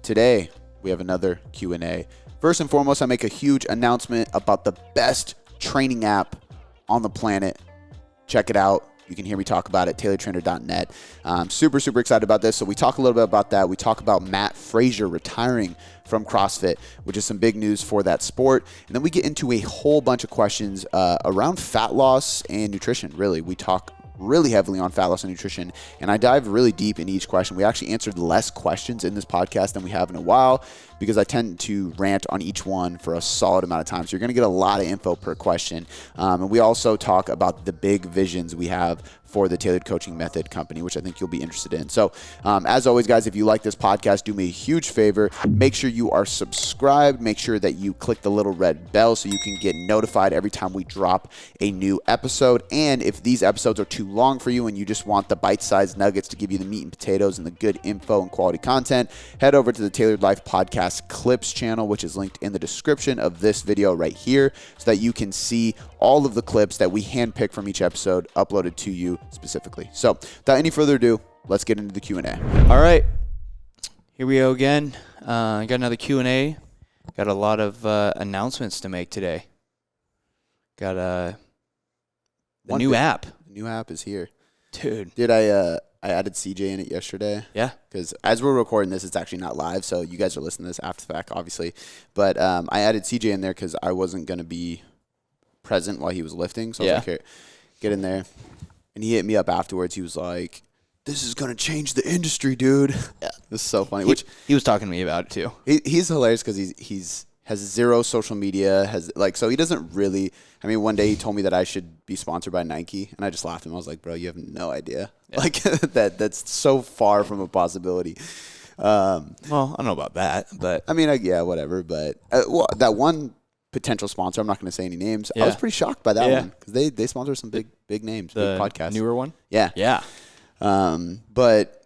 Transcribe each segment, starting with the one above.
today we have another Q&A. First and foremost, I make a huge announcement about the best training app on the planet. Check it out. You can hear me talk about it, tailoredtrainer.net. I'm super excited about this. So we talk a little bit about that. We talk about Mat Fraser retiring from CrossFit, which is some big news for that sport. And then we get into a whole bunch of questions around fat loss and nutrition, really. We talk really heavily on fat loss and nutrition, and I dive really deep in each question. We actually answered less questions in this podcast than we have in a while because I tend to rant on each one for a solid amount of time. So you're going to get a lot of info per question. And we also talk about the big visions we have for the Tailored Coaching Method company, which I think you'll be interested in. So as always, guys, if you like this podcast, do me a huge favor. Make sure you are subscribed. Make sure that you click the little red bell so you can get notified every time we drop a new episode. And if these episodes are too long for you and you just want the bite-sized nuggets to give you the meat and potatoes and the good info and quality content, head over to the Tailored Life Podcast Clips channel, which is linked in the description of this video right here, so that you can see all of the clips that we handpick from each episode uploaded to you specifically. So without any further ado, let's get into the Q&A. All right, here we go again. Got another Q&A. Got a lot of announcements to make today. Got the new app. The new app is here. Dude, I added CJ in it yesterday. Yeah. Because as we're recording this, it's actually not live, so you guys are listening to this after the fact, obviously. But I added CJ in there because I wasn't going to be present while he was lifting. So I was like, here, get in there. And he hit me up afterwards. He was like, this is going to change the industry, dude. Yeah. This is so funny. He was talking to me about it, too. He's hilarious because he's has zero social media, so he doesn't really. I mean, one day he told me that I should be sponsored by Nike, and I just laughed at him. I was like, bro, you have no idea. Yeah. Like that's so far from a possibility. Well, I don't know about that, but I mean, whatever. But that one potential sponsor, I'm not going to say any names. I was pretty shocked by that one because they sponsor some big names, big podcasts. Newer one. Yeah. But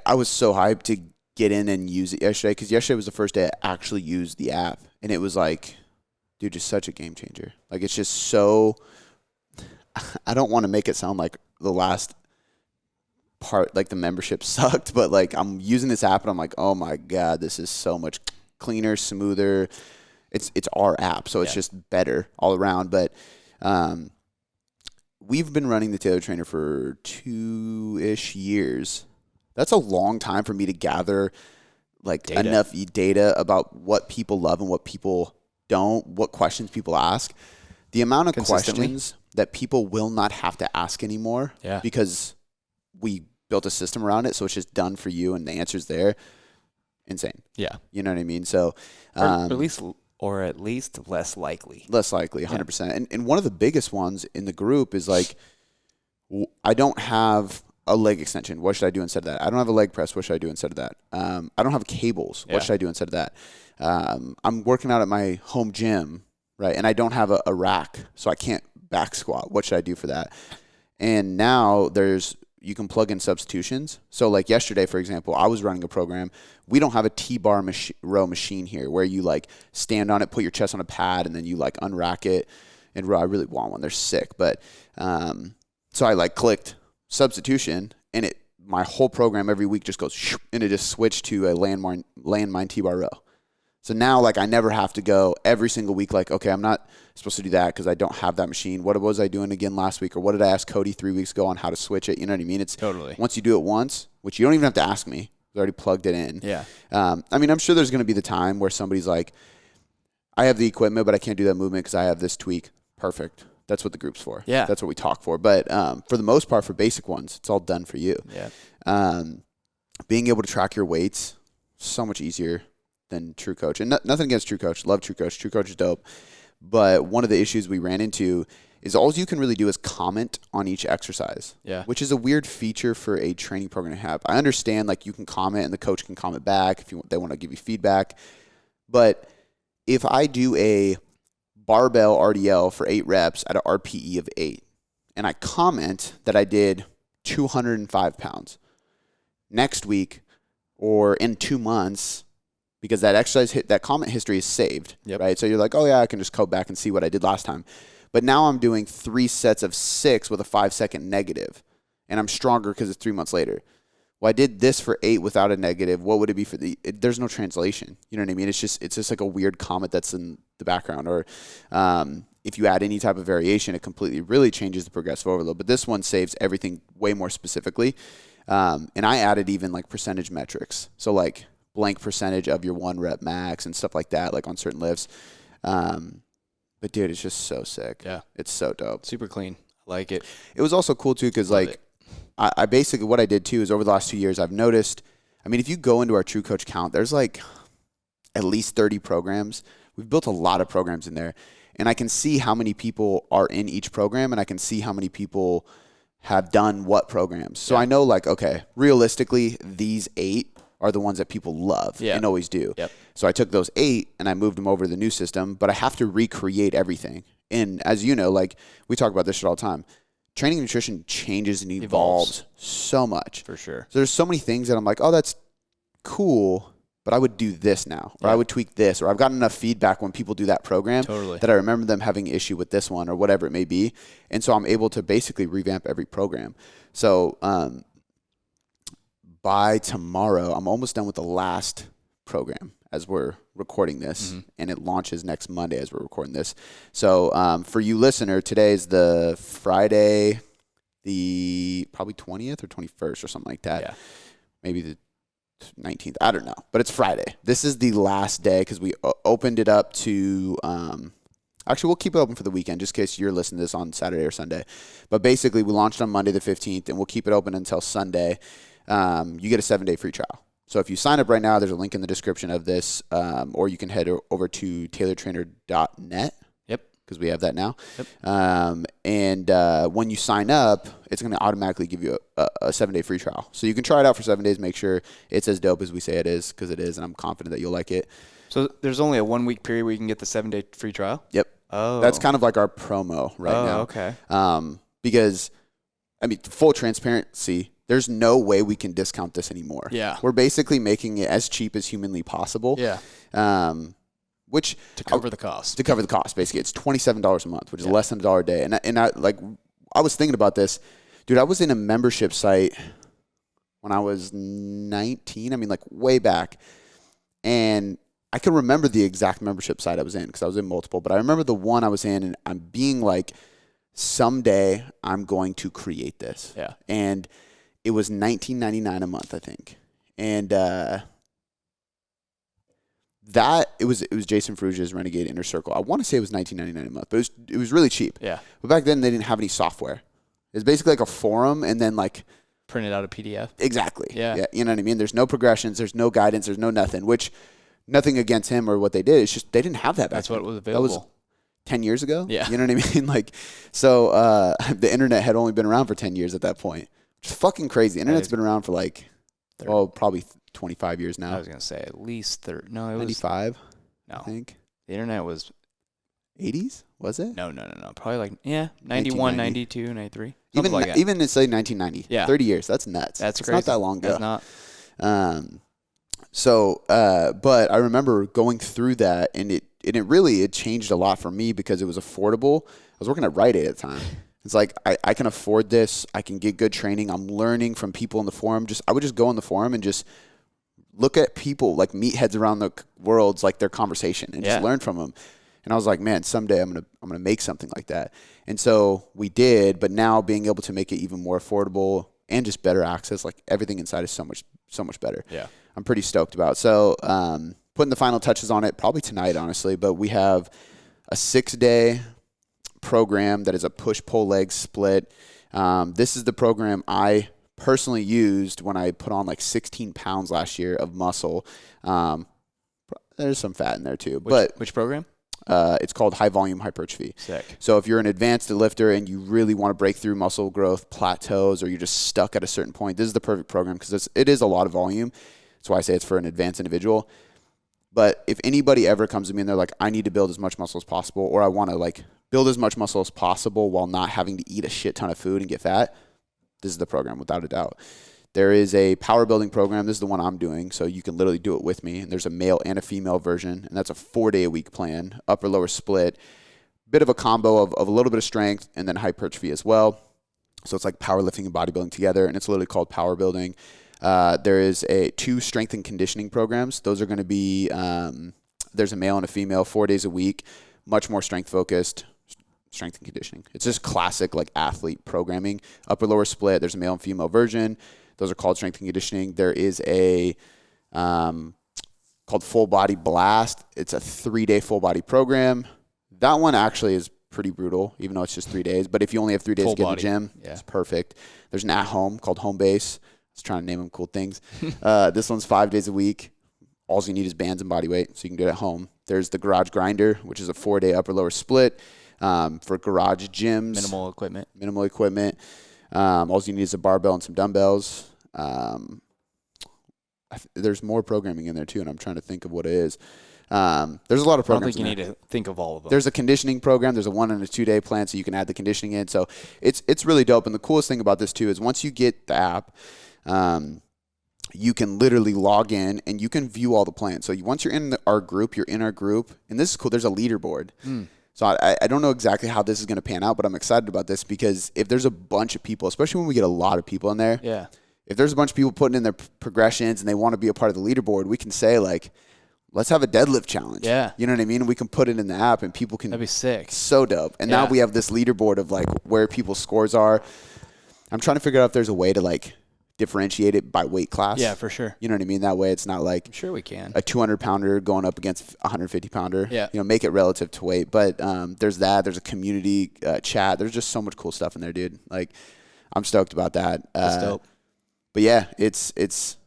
I was so hyped to get in and use it yesterday because yesterday was the first day I actually used the app, and it was like, dude, just such a game changer. Like, it's just so. I don't want to make it sound like the last part, like the membership sucked, but like I'm using this app and I'm like, oh my god, this is so much cleaner, smoother. It's our app, so it's just better all around. But we've been running the Tailored Trainer for 2-ish years. That's a long time for me to gather like enough data about what people love and what people don't, what questions people ask. The amount of questions that people will not have to ask anymore because we built a system around it, so it's just done for you and the answer's there. Insane. Yeah. You know what I mean? So or at least less likely. Less likely, 100%. Yeah. And one of the biggest ones in the group is like, I don't have a leg extension. What should I do instead of that? I don't have a leg press. What should I do instead of that? I don't have cables. What should I do instead of that? I'm working out at my home gym, right? And I don't have a rack, so I can't back squat. What should I do for that? And now you can plug in substitutions. So like yesterday, for example, I was running a program. We don't have a T-bar row machine here where you like stand on it, put your chest on a pad, and then you like unrack it and row. I really want one. They're sick. But so I like clicked substitution, and my whole program every week just goes, and it just switched to a landmine T-bar row. So now, like, I never have to go every single week, like, okay, I'm not supposed to do that because I don't have that machine. What was I doing again last week? Or what did I ask Cody 3 weeks ago on how to switch it? You know what I mean? It's totally. Once you do it once, which you don't even have to ask me. I already plugged it in. Yeah. I mean, I'm sure there's going to be the time where somebody's like, I have the equipment, but I can't do that movement because I have this tweak. Perfect. That's what the group's for. Yeah. That's what we talk for. But for the most part, for basic ones, it's all done for you. Yeah. Being able to track your weights, so much easier than True Coach. And nothing against True Coach. Love True Coach. True Coach is dope. But one of the issues we ran into is all you can really do is comment on each exercise. Yeah. Which is a weird feature for a training program to have. I understand like you can comment and the coach can comment back if they want to give you feedback. But if I do a barbell RDL for 8 reps at an RPE of 8, and I comment that I did 205 pounds, next week or in 2 months, because that exercise that comment history is saved, right? So you're like, oh yeah, I can just go back and see what I did last time. But now I'm doing 3 sets of 6 with a 5-second negative, and I'm stronger because it's 3 months later. well, I did this for 8 without a negative. What would it be for there's no translation. You know what I mean? It's just like a weird comment that's in the background. Or if you add any type of variation, it completely really changes the progressive overload. But this one saves everything way more specifically. And I added even like percentage metrics. So like blank percentage of your 1 rep max and stuff like that, like on certain lifts. But dude, it's just so sick. Yeah. It's so dope. Super clean. I like it. It was also cool too because like I basically, what I did too is over the last 2 years, I've noticed, I mean, if you go into our True Coach count, there's like at least 30 programs. We've built a lot of programs in there. And I can see how many people are in each program, and I can see how many people have done what programs. So I know, like, okay, realistically, these 8 are the ones that people love and always do. Yep. So I took those 8 and I moved them over to the new system, but I have to recreate everything. And as you know, like, we talk about this shit all the time. Training and nutrition changes and evolves so much. For sure. So there's so many things that I'm like, oh, that's cool, but I would do this now, or I would tweak this, or I've gotten enough feedback when people do that program that I remember them having an issue with this one or whatever it may be. And so I'm able to basically revamp every program. So by tomorrow, I'm almost done with the last program as we're recording this, and it launches next Monday as we're recording this. So for you listener, today is the Friday, the probably 20th or 21st or something like that. Yeah. Maybe the 19th. I don't know. But it's Friday. This is the last day because we opened it up to actually, we'll keep it open for the weekend just in case you're listening to this on Saturday or Sunday. But basically, we launched on Monday the 15th, and we'll keep it open until Sunday. You get a 7-day free trial. So if you sign up right now, there's a link in the description of this, or you can head over to taylortrainer.net. Yep. Because we have that now. Yep. And when you sign up, it's going to automatically give you a 7-day free trial. So you can try it out for 7 days, make sure it's as dope as we say it is, because it is, and I'm confident that you'll like it. So there's only a 1-week period where you can get the 7-day free trial? Yep. Oh. That's kind of like our promo right now. Oh, okay. Because, I mean, full transparency, there's no way we can discount this anymore. Yeah. We're basically making it as cheap as humanly possible. Yeah. Which to cover the cost. To cover the cost, basically. It's $27 a month, which is less than $1 a day. And I like, I was thinking about this. Dude, I was in a membership site when I was 19. I mean, like, way back. And I can remember the exact membership site I was in because I was in multiple. But I remember the one I was in, and I'm being like, someday I'm going to create this. Yeah. And it was $19.99 a month, I think. And that it was Jason Ferrugia's Renegade Inner Circle. I want to say it was $19.99 a month, but it was really cheap. Yeah. But back then they didn't have any software. It was basically like a forum, and then like printed out a PDF. Exactly. Yeah. You know what I mean? There's no progressions, there's no guidance, there's no nothing. Which nothing against him or what they did. It's just they didn't have that back That's then. what was available. That was 10 years ago. Yeah. You know what I mean? Like, so the internet had only been around for 10 years at that point. Which is fucking crazy. The internet's been around for like, probably 25 years now. I was going to say at least 30. No, it was 95. No. I think. The internet was 80s, was it? No. Probably like 91, 92, 93. Even like that. Even it's like 1990. Yeah. 30 years. That's nuts. That's it's crazy. Not that long ago. It's not. But I remember going through that, and it changed a lot for me because it was affordable. I was working at Rite Aid at the time. It's like, I can afford this. I can get good training. I'm learning from people in the forum. I would just go in the forum and just look at people, like meatheads around the world's, like their conversation, and just learn from them. And I was like, man, someday I'm gonna make something like that. And so we did. But now being able to make it even more affordable and just better access, like everything inside is so much better. Yeah, I'm pretty stoked about. So putting the final touches on it probably tonight, honestly. But we have a 6-day program that is a push-pull-leg split. This is the program I personally used when I put on like 16 pounds last year of muscle. There's some fat in there too. Which program? It's called high volume hypertrophy. Sick. So if you're an advanced lifter and you really want to break through muscle growth plateaus, or you're just stuck at a certain point, this is the perfect program because it is a lot of volume. That's why I say it's for an advanced individual. But if anybody ever comes to me and they're like, I need to build as much muscle as possible, or I want to like build as much muscle as possible while not having to eat a shit ton of food and get fat, this is the program without a doubt. There is a power building program. This is the one I'm doing, so you can literally do it with me. And there's a male and a female version, and that's a 4-day-a-week plan, upper lower split, bit of a combo of a little bit of strength and then hypertrophy as well. So it's like powerlifting and bodybuilding together, and it's literally called power building. There is two strength and conditioning programs. Those are going to be, there's a male and a female, 4 days a week, much more strength focused. Strength and conditioning. It's just classic like athlete programming. Upper lower split. There's a male and female version. Those are called strength and conditioning. There is a called Full Body Blast. It's a 3-day full body program. That one actually is pretty brutal, even though it's just 3 days. But if you only have 3 days to get in the gym, it's perfect. There's an at-home called Home Base. I was trying to name them cool things. This one's 5 days a week. All you need is bands and body weight, so you can do it at home. There's the Garage Grinder, which is a 4-day upper lower split. For garage gyms. Minimal equipment. All you need is a barbell and some dumbbells. There's more programming in there too, and I'm trying to think of what it is. There's a lot of programs. I don't think you need to think of all of them. There's a conditioning program. There's a 1 and a 2 day plan, so you can add the conditioning in. So it's really dope. And the coolest thing about this too is once you get the app, you can literally log in and you can view all the plans. So once you're in our group, and this is cool. There's a leaderboard. So I don't know exactly how this is going to pan out, but I'm excited about this because if there's a bunch of people, especially when we get a lot of people in there, if there's a bunch of people putting in their progressions and they want to be a part of the leaderboard, we can say like, let's have a deadlift challenge. Yeah. You know what I mean? We can put it in the app and people can. That'd be sick. So dope. And now we have this leaderboard of like where people's scores are. I'm trying to figure out if there's a way to like differentiate it by weight class. Yeah, for sure. You know what I mean? That way it's not like I'm sure we can. A 200-pounder going up against a 150-pounder. Yeah. You know, make it relative to weight. But there's that. There's a community chat. There's just so much cool stuff in there, dude. Like, I'm stoked about that. That's dope. But yeah, it's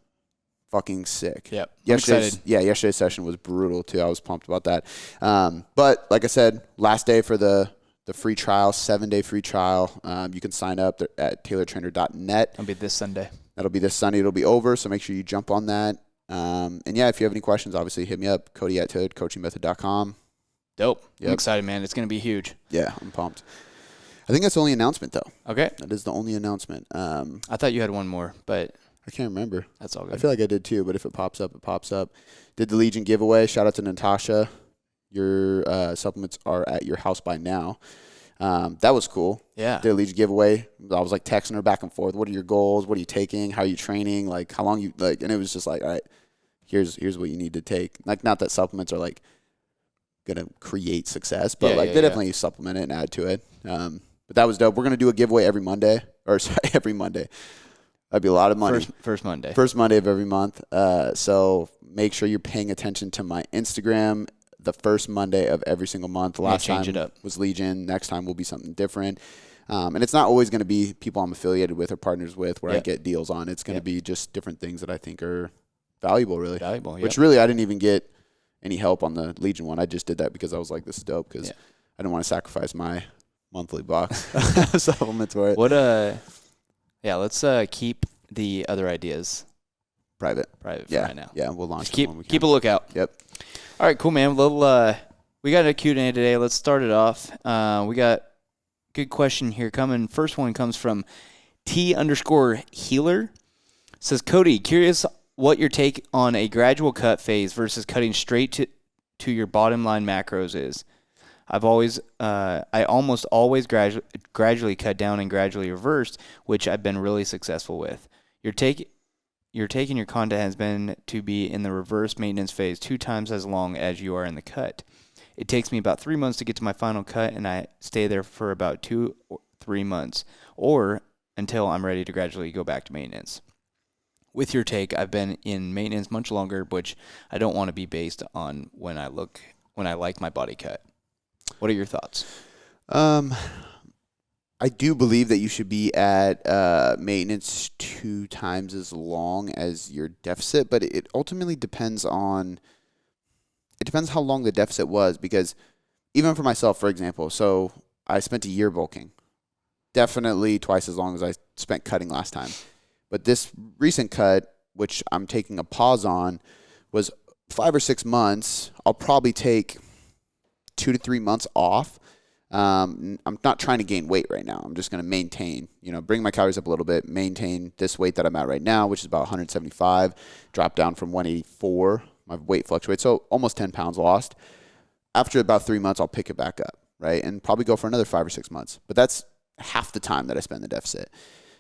fucking sick. Yep. Yesterday's session was brutal too. I was pumped about that. But like I said, last day for the free trial, 7-day free trial. You can sign up at taylortrainer.net. It'll be this Sunday. That'll be this Sunday. It'll be over, so make sure you jump on that. And yeah, if you have any questions, obviously hit me up, Cody@coachingmethod.com. Dope. Yep. I'm excited, man. It's going to be huge. Yeah, I'm pumped. I think that's the only announcement, though. Okay. That is the only announcement. I thought you had one more, but I can't remember. That's all good. I feel like I did too, but if it pops up, it pops up. Did the Legion giveaway. Shout out to Natasha. Your supplements are at your house by now. That was cool. Yeah. Did a Legion giveaway. I was like texting her back and forth. What are your goals? What are you taking? How are you training? Like how long you like? And it was just like, all right, here's what you need to take. Like not that supplements are like gonna create success, but they definitely supplement it and add to it. But that was dope. We're gonna do a giveaway every Monday. Every Monday. That'd be a lot of money. First Monday. First Monday of every month. So make sure you're paying attention to my Instagram. The first Monday of every single month. Last time was Legion. Next time will be something different. And it's not always going to be people I'm affiliated with or partners with where I get deals on. It's going to be just different things that I think are valuable, really. Which really I didn't even get any help on the Legion one. I just did that because I was like, this is dope because I didn't want to sacrifice my monthly box supplements for it. Let's keep the other ideas private for right now. Yeah, we'll launch them when we can. Keep a lookout. Yep. All right, cool, man. We got a Q&A today. Let's start it off. We got a good question here coming. First one comes from T_healer. Says, Cody, curious what your take on a gradual cut phase versus cutting straight to your bottom line macros is. I almost always gradually cut down and gradually reversed, which I've been really successful with. Your take in your content has been to be in the reverse maintenance phase 2 times as long as you are in the cut. It takes me about 3 months to get to my final cut, and I stay there for about 2 or 3 months, or until I'm ready to gradually go back to maintenance. With your take, I've been in maintenance much longer, which I don't want to be based on when I like my body cut. What are your thoughts? I do believe that you should be at maintenance 2 times as long as your deficit, but it ultimately depends how long the deficit was, because even for myself, for example, so I spent a year bulking, definitely twice as long as I spent cutting last time. But this recent cut, which I'm taking a pause on, was 5 or 6 months. I'll probably take 2 to 3 months off. I'm not trying to gain weight right now. I'm just going to maintain, bring my calories up a little bit, maintain this weight that I'm at right now, which is about 175, drop down from 184. My weight fluctuates, so almost 10 pounds lost. After about 3 months, I'll pick it back up, right? And probably go for another 5 or 6 months. But that's half the time that I spend the deficit.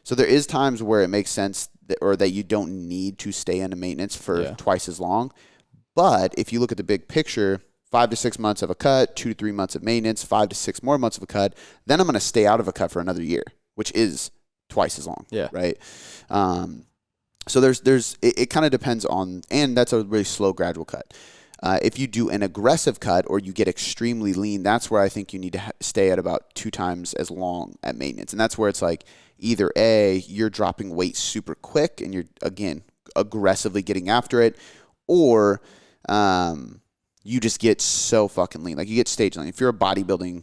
So there is times where it makes sense or that you don't need to stay into maintenance for Yeah. twice as long. But if you look at the big picture, 5 to 6 months of a cut, 2 to 3 months of maintenance, 5 to 6 more months of a cut, then I'm going to stay out of a cut for another year, which is twice as long. Yeah. Right. So it kind of depends on, and that's a really slow gradual cut. If you do an aggressive cut or you get extremely lean, that's where I think you need to stay at about 2 times as long at maintenance. And that's where it's like either A, you're dropping weight super quick and you're, again, aggressively getting after it, or you just get so fucking lean. Like you get stage lean. If you're a bodybuilding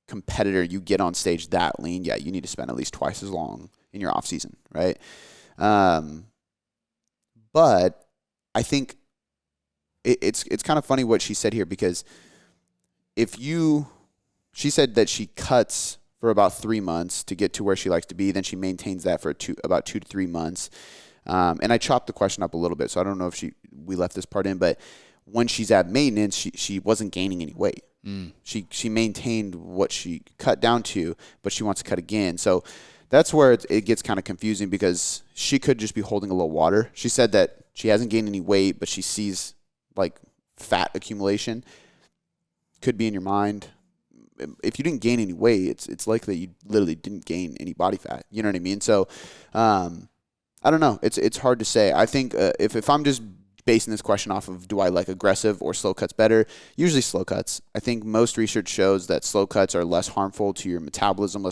competitor, you get on stage that lean, yeah, you need to spend at least twice as long in your off season, right? But I think it's kind of funny what she said here, because she said that she cuts for about 3 months to get to where she likes to be, then she maintains that for about 2 to 3 months. And I chopped the question up a little bit, so I don't know if we left this part in, but when she's at maintenance, she wasn't gaining any weight. She maintained what she cut down to, but she wants to cut again. So that's where it gets kind of confusing, because she could just be holding a little water. She said that she hasn't gained any weight, but she sees like fat accumulation. Could be in your mind. If you didn't gain any weight, it's likely that you literally didn't gain any body fat. You know what I mean? So I don't know. It's hard to say. I think if I'm just basing this question off of do I like aggressive or slow cuts better, usually slow cuts. I think most research shows that slow cuts are less harmful to your metabolism,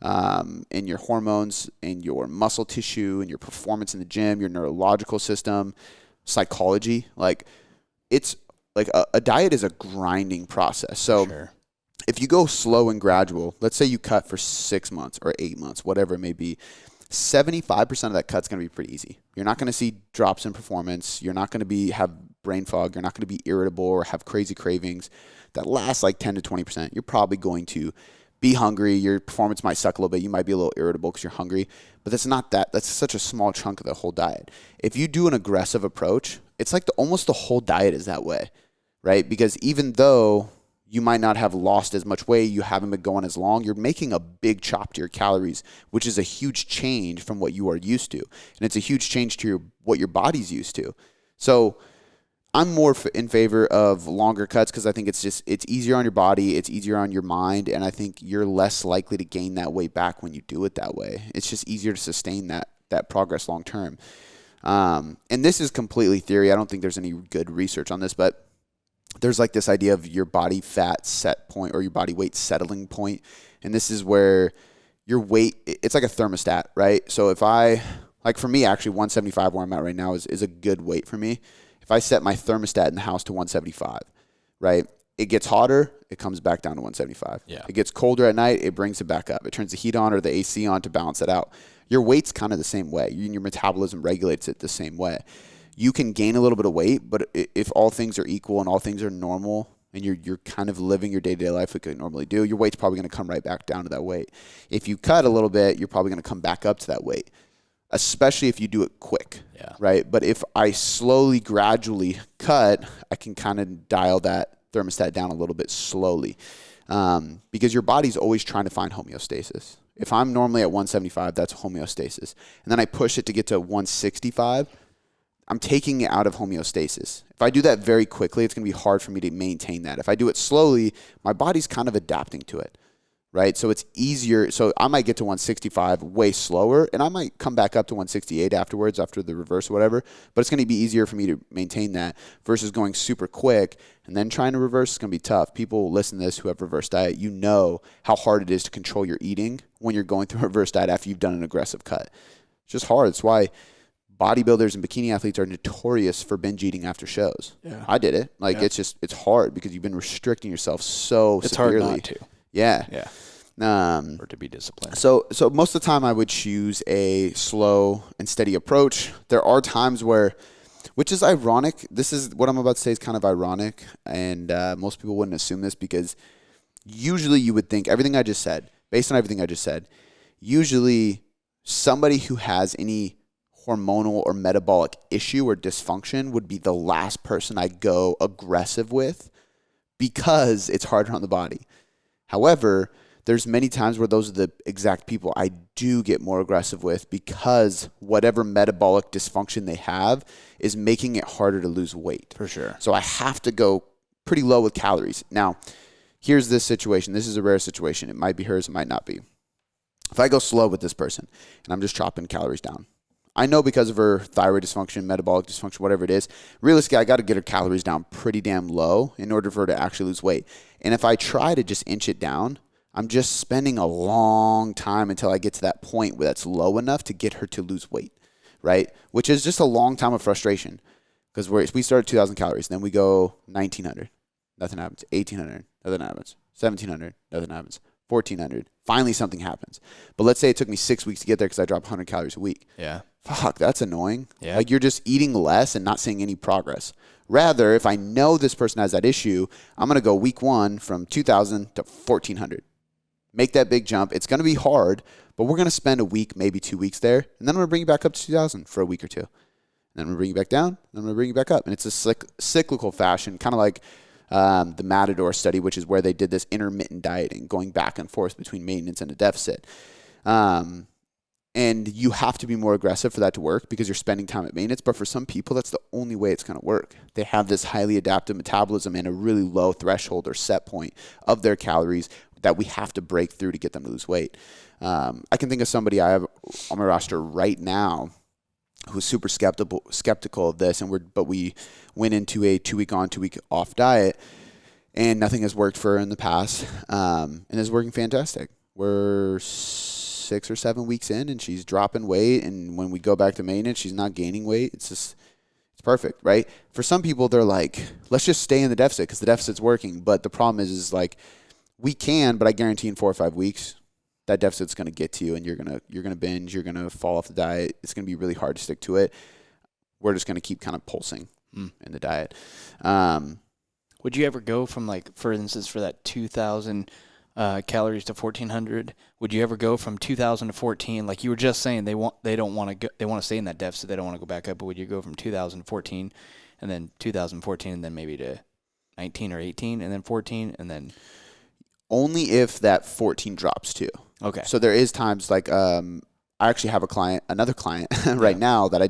and your hormones, and your muscle tissue, and your performance in the gym, your neurological system, psychology. Like it's like a diet is a grinding process. So Sure. if you go slow and gradual, let's say you cut for 6 months or 8 months, whatever it may be, 75% of that cut's going to be pretty easy. You're not going to see drops in performance. You're not going to have brain fog. You're not going to be irritable or have crazy cravings. That last like 10 to 20%, you're probably going to be hungry. Your performance might suck a little bit. You might be a little irritable because you're hungry, but that's such a small chunk of the whole diet. If you do an aggressive approach, it's like almost the whole diet is that way, right? Because even though you might not have lost as much weight, you haven't been going as long, you're making a big chop to your calories, which is a huge change from what you are used to. And it's a huge change to what your body's used to. So I'm more in favor of longer cuts, because I think it's easier on your body, it's easier on your mind, and I think you're less likely to gain that weight back when you do it that way. It's just easier to sustain that progress long term. And this is completely theory. I don't think there's any good research on this, but there's like this idea of your body fat set point or your body weight settling point. And this is where your weight, it's like a thermostat, right? So if for me, actually 175 where I'm at right now is a good weight for me. If I set my thermostat in the house to 175, right? It gets hotter, it comes back down to 175. Yeah. It gets colder at night, it brings it back up. It turns the heat on or the AC on to balance it out. Your weight's kind of the same way. Your metabolism regulates it the same way. You can gain a little bit of weight, but if all things are equal and all things are normal and you're kind of living your day-to-day life like you normally do, your weight's probably going to come right back down to that weight. If you cut a little bit, you're probably going to come back up to that weight, especially if you do it quick, right? But if I slowly, gradually cut, I can kind of dial that thermostat down a little bit slowly, because your body's always trying to find homeostasis. If I'm normally at 175, that's homeostasis. And then I push it to get to 165, I'm taking it out of homeostasis. If I do that very quickly, it's going to be hard for me to maintain that. If I do it slowly, my body's kind of adapting to it, right? So it's easier. So I might get to 165 way slower, and I might come back up to 168 afterwards, after the reverse or whatever, but it's going to be easier for me to maintain that versus going super quick and then trying to reverse. Is going to be tough. People listen to this who have reverse diet, you know how hard it is to control your eating when you're going through a reverse diet after you've done an aggressive cut. It's just hard. It's why bodybuilders and bikini athletes are notorious for binge eating after shows. Yeah. I did it. It's hard because you've been restricting yourself so severely. It's hard not to. Yeah. Yeah. Or to be disciplined. So most of the time I would choose a slow and steady approach. There are times where, which is ironic. This is what I'm about to say is kind of ironic. And most people wouldn't assume this, because usually you would think everything I just said, based on everything I just said, usually somebody who has any hormonal or metabolic issue or dysfunction would be the last person I go aggressive with, because it's harder on the body. However, there's many times where those are the exact people I do get more aggressive with, because whatever metabolic dysfunction they have is making it harder to lose weight. For sure. So I have to go pretty low with calories. Now, here's this situation. This is a rare situation. It might be hers, it might not be. If I go slow with this person and I'm just chopping calories down, I know because of her thyroid dysfunction, metabolic dysfunction, whatever it is, realistically, I got to get her calories down pretty damn low in order for her to actually lose weight. And if I try to just inch it down, I'm just spending a long time until I get to that point where that's low enough to get her to lose weight, right? Which is just a long time of frustration, because we start at 2,000 calories, then we go 1,900, nothing happens. 1,800, nothing happens. 1,700, nothing happens. 1,400, finally something happens. But let's say it took me 6 weeks to get there because I drop 100 calories a week. Yeah. Fuck, that's annoying. Yeah. Like, you're just eating less and not seeing any progress. Rather, if I know this person has that issue, I'm going to go week 1 from 2,000 to 1,400. Make that big jump. It's going to be hard, but we're going to spend a week, maybe 2 weeks there. And then I'm going to bring you back up to 2,000 for a week or two. And then I'm going to bring you back down. And I'm going to bring you back up. And it's a cyclical fashion, kind of like the Matador study, which is where they did this intermittent dieting, going back and forth between maintenance and a deficit. And you have to be more aggressive for that to work, because you're spending time at maintenance. But for some people, that's the only way it's going to work. They have this highly adaptive metabolism and a really low threshold or set point of their calories that we have to break through to get them to lose weight. I can think of somebody I have on my roster right now who's super skeptical of this, but we went into a 2-week on, 2-week off diet, and nothing has worked for her in the past, and is working fantastic. We're 6 or 7 weeks in, and she's dropping weight, and when we go back to maintenance, she's not gaining weight. It's perfect, right? For some people, they're like, let's just stay in the deficit because the deficit's working. But the problem is like, we can, but I guarantee in 4 or 5 weeks, that deficit's going to get to you, and you're gonna binge, you're gonna fall off the diet. It's gonna be really hard to stick to it. We're just gonna keep kind of pulsing in the diet. Would you ever go from, like, for instance, for that 2,000 calories to 1,400? Would you ever go from 2,000 to 14? Like you were just saying, they want to stay in that deficit. They don't want to go back up. But would you go from 2,000 to 14, and then 2,000, 14, and then maybe to 19 or 18, and then 14, and then? Only if that 14 drops too. Okay. So there is times like I actually have another client right now that I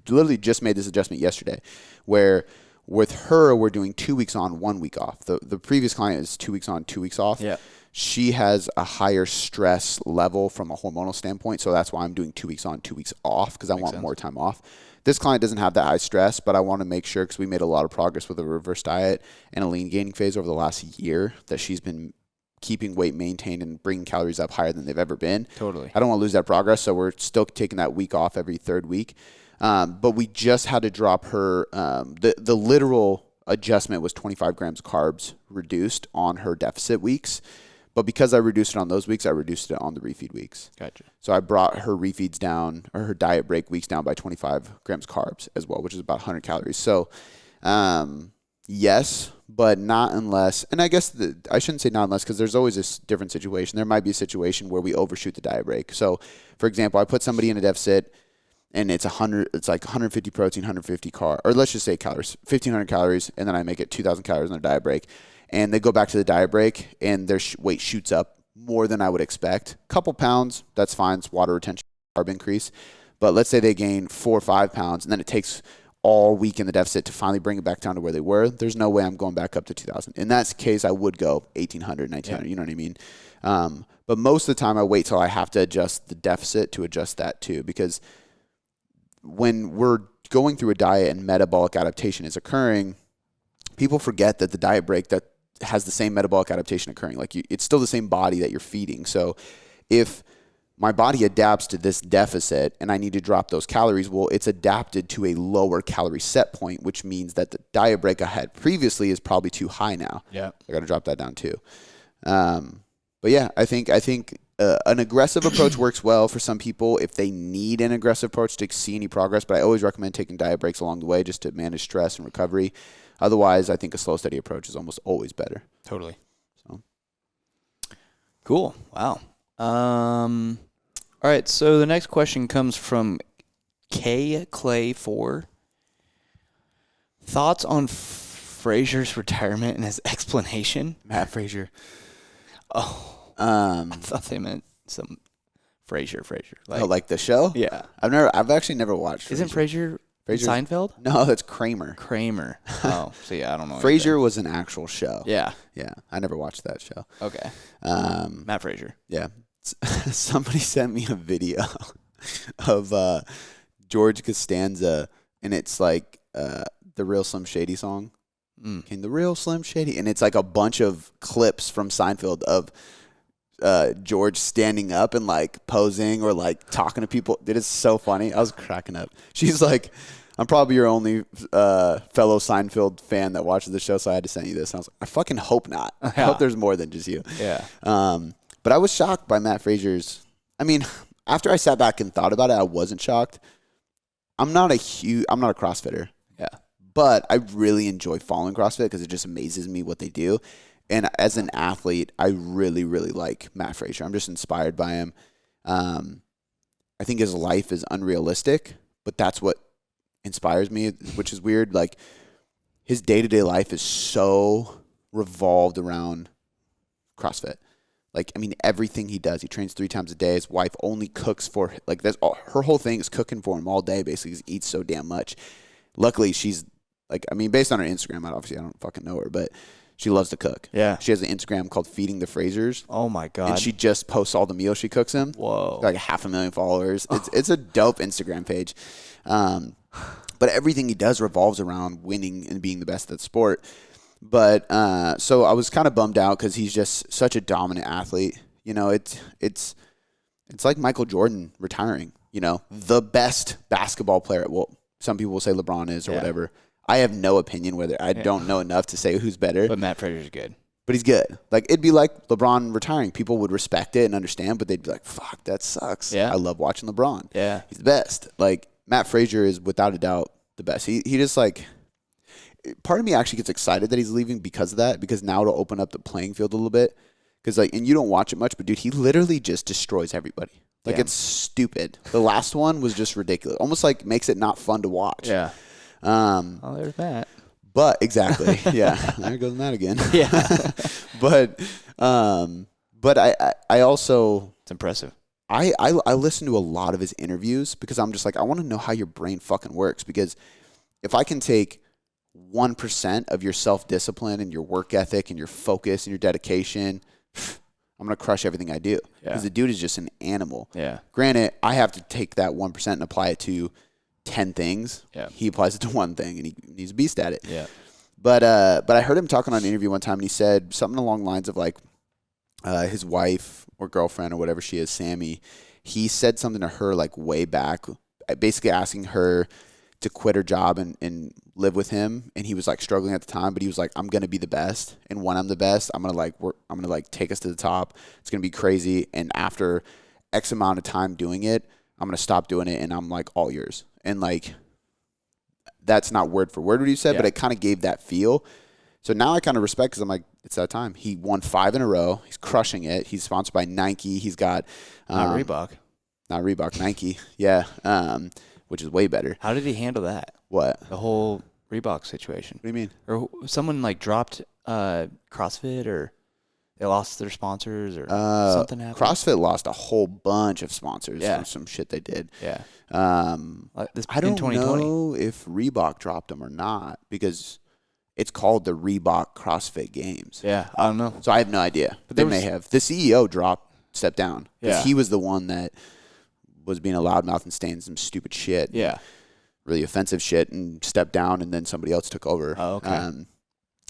literally just made this adjustment yesterday, where with her we're doing 2 weeks on, 1 week off. The previous client is 2 weeks on, 2 weeks off. Yeah. She has a higher stress level from a hormonal standpoint, so that's why I'm doing 2 weeks on, 2 weeks off, because I want more time off. This client doesn't have that high stress, but I want to make sure, because we made a lot of progress with a reverse diet and a lean gaining phase over the last year, that she's been keeping weight maintained and bringing calories up higher than they've ever been. Totally. I don't want to lose that progress, so we're still taking that week off every third week. But we just had to drop her. The literal adjustment was 25 grams carbs reduced on her deficit weeks. But because I reduced it on those weeks, I reduced it on the refeed weeks. Gotcha. So I brought her refeeds down, or her diet break weeks down, by 25 grams carbs as well, which is about 100 calories. So, yes, but not unless, and I guess I shouldn't say not unless, because there's always a different situation. There might be a situation where we overshoot the diet break. So, for example, I put somebody in a deficit, and it's like 150 protein, 150 or let's just say calories, 1,500 calories, and then I make it 2,000 calories on their diet break, and they go back to the diet break, and their weight shoots up more than I would expect. Couple pounds, that's fine. It's water retention, carb increase. But let's say they gain 4 or 5 pounds, and then it takes all week in the deficit to finally bring it back down to where they were. There's no way I'm going back up to 2,000. In that case, I would go 1,800, 1,900, you know what I mean? But most of the time I wait till I have to adjust the deficit to adjust that too, because when we're going through a diet and metabolic adaptation is occurring, people forget that the diet break that has the same metabolic adaptation occurring. Like it's still the same body that you're feeding. So if my body adapts to this deficit and I need to drop those calories, well, it's adapted to a lower calorie set point, which means that the diet break I had previously is probably too high now. Yeah. I got to drop that down too. But yeah, I think an aggressive approach works well for some people if they need an aggressive approach to see any progress, but I always recommend taking diet breaks along the way just to manage stress and recovery. Otherwise, I think a slow, steady approach is almost always better. Totally. So, cool. Wow. All right, so the next question comes from K Clay 4. Thoughts on Fraser's retirement and his explanation? Mat Fraser. Oh, I thought they meant some Fraser. Like the show? Yeah. I've actually never watched. Isn't Fraser Seinfeld? No, that's Kramer. Oh, so yeah, I don't know. Frasier was an actual show. Yeah. Yeah, I never watched that show. Okay. Mat Fraser. Yeah. Somebody sent me a video of George Costanza, and it's like the Real Slim Shady song. Can the Real Slim Shady? And it's like a bunch of clips from Seinfeld of George standing up and like posing or like talking to people. It is so funny. I was cracking up. She's like, I'm probably your only fellow Seinfeld fan that watches the show, so I had to send you this. And I was like, I fucking hope not. I hope there's more than just you. Yeah. But I was shocked by Mat Fraser's. I mean, after I sat back and thought about it, I wasn't shocked. I'm not a CrossFitter. Yeah. But I really enjoy following CrossFit because it just amazes me what they do. And as an athlete, I really, really like Mat Fraser. I'm just inspired by him. I think his life is unrealistic, but that's what inspires me, which is weird. Like, his day-to-day life is so revolved around CrossFit. Like, I mean, everything he does, he trains 3 times a day. His wife only cooks for, like, that's all, her whole thing is cooking for him all day, basically, because he eats so damn much. Luckily, she's, like, I mean, based on her Instagram, obviously I don't fucking know her, but she loves to cook. Yeah. She has an Instagram called Feeding the Frasers. Oh, my God. And she just posts all the meals she cooks him. Whoa. Like 500,000 followers. It's a dope Instagram page. But everything he does revolves around winning and being the best at the sport. But so I was kind of bummed out because he's just such a dominant athlete. You know, it's like Michael Jordan retiring. You know, the best basketball player. Well, some people will say LeBron is or whatever. I have no opinion whether I don't know enough to say who's better. But Mat Fraser's good. But he's good. Like, it'd be like LeBron retiring. People would respect it and understand, but they'd be like, fuck, that sucks. Yeah. I love watching LeBron. Yeah. He's the best. Like, Mat Fraser is without a doubt the best. He just, like, part of me actually gets excited that he's leaving because of that, because now it'll open up the playing field a little bit. Because, like, and you don't watch it much, but, dude, he literally just destroys everybody. Like, it's stupid. The last one was just ridiculous. Almost, like, makes it not fun to watch. Yeah. There's Matt. But exactly, yeah. There goes Matt again. Yeah. but I also, It's impressive. I listen to a lot of his interviews because I'm just like, I want to know how your brain fucking works, because if I can take 1% of your self-discipline and your work ethic and your focus and your dedication, I'm going to crush everything I do. Because the dude is just an animal. Yeah. Granted, I have to take that 1% and apply it to 10 things. Yeah. He applies it to one thing, and he's a beast at it. Yeah. But I heard him talking on an interview one time, and he said something along the lines of, like, his wife or girlfriend or whatever she is, Sammy, he said something to her, like, way back, basically asking her to quit her job and live with him. And he was, like, struggling at the time, but he was like, I'm going to be the best. And when I'm the best, I'm going to take us to the top. It's going to be crazy. And after X amount of time doing it, I'm going to stop doing it, and I'm, like, all yours. And, like, that's not word for word what he said, but it kind of gave that feel. So now I kind of respect, because I'm like, it's that time. He won 5 in a row. He's crushing it. He's sponsored by Nike. He's got Not Reebok. Not Reebok, Nike. Yeah, which is way better. How did he handle that? What? The whole Reebok situation. What do you mean? Or someone, like, dropped CrossFit, or they lost their sponsors, or something happened? CrossFit lost a whole bunch of sponsors Yeah. from some shit they did. Yeah. I don't know if Reebok dropped them or not, because it's called the Reebok CrossFit Games. Yeah, I don't know. So I have no idea. But they may have. The CEO stepped down. Yeah. He was the one that was being a loudmouth and saying some stupid shit. Yeah. Really offensive shit, and stepped down, and then somebody else took over. Oh, okay.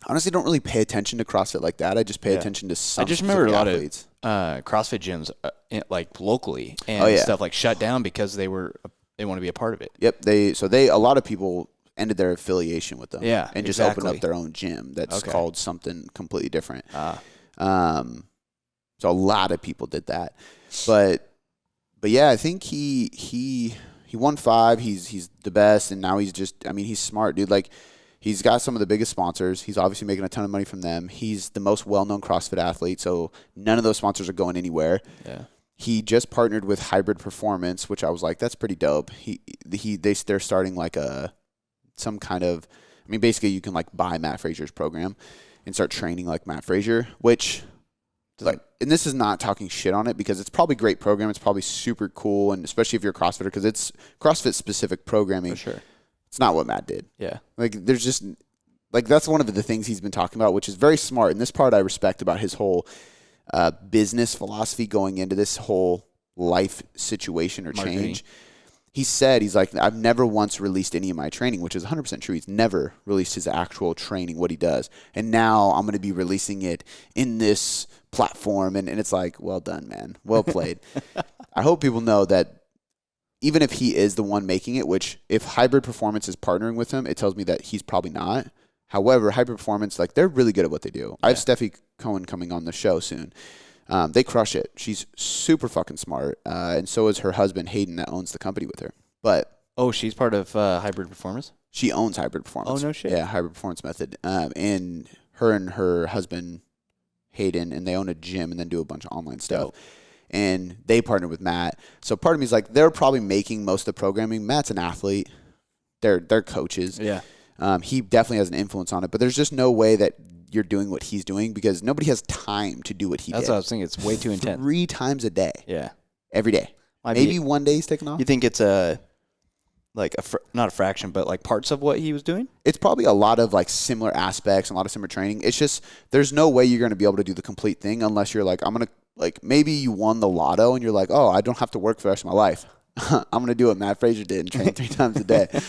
Honestly, don't really pay attention to CrossFit like that. I just pay attention to some I just remember a lot athletes. of CrossFit gyms, like, locally and stuff, like, shut down because they want to be a part of it. Yep. A lot of people ended their affiliation with them. Yeah, and just opened up their own gym that's called something completely different. So a lot of people did that, but yeah, I think he won 5. He's the best, and now he's smart, dude. Like, he's got some of the biggest sponsors. He's obviously making a ton of money from them. He's the most well-known CrossFit athlete, so none of those sponsors are going anywhere. Yeah. He just partnered with Hybrid Performance, which I was like, that's pretty dope. They're starting like some kind of, I mean, basically you can, like, buy Mat Fraser's program and start training like Mat Fraser, which like, and this is not talking shit on it because it's probably a great program. It's probably super cool, and especially if you're a CrossFitter, because it's CrossFit specific programming. For sure. It's not what Matt did. Yeah. Like, there's just like, that's one of the things he's been talking about, which is very smart. And this part I respect about his whole business philosophy going into this whole life situation or change. He said, he's like, I've never once released any of my training, which is 100% true. He's never released his actual training, what he does. And now I'm going to be releasing it in this platform. And it's like, well done, man. Well played. I hope people know that even if he is the one making it, which if Hybrid Performance is partnering with him, it tells me that he's probably not. However, Hybrid Performance, like, they're really good at what they do. I have Steffi Cohen coming on the show soon. They crush it. She's super fucking smart. And so is her husband, Hayden, that owns the company with her. But she's part of Hybrid Performance? She owns Hybrid Performance. Oh, no shit. Yeah, Hybrid Performance Method. And her husband, Hayden, and they own a gym and then do a bunch of online stuff. And they partnered with Matt. So part of me is like, they're probably making most of the programming. Matt's an athlete. They're coaches. Yeah. He definitely has an influence on it. But there's just no way that you're doing what he's doing because nobody has time to do what he did. That's what I was thinking. It's way too intense. 3 times a day. Yeah. Every day. Maybe one day he's taking off. You think it's not a fraction, but like parts of what he was doing? It's probably a lot of like similar aspects and a lot of similar training. It's just, there's no way you're going to be able to do the complete thing unless you're like, I'm going to, like, maybe you won the lotto and you're like, oh, I don't have to work for the rest of my life. I'm going to do what Mat Fraser did and train 3 times a day. And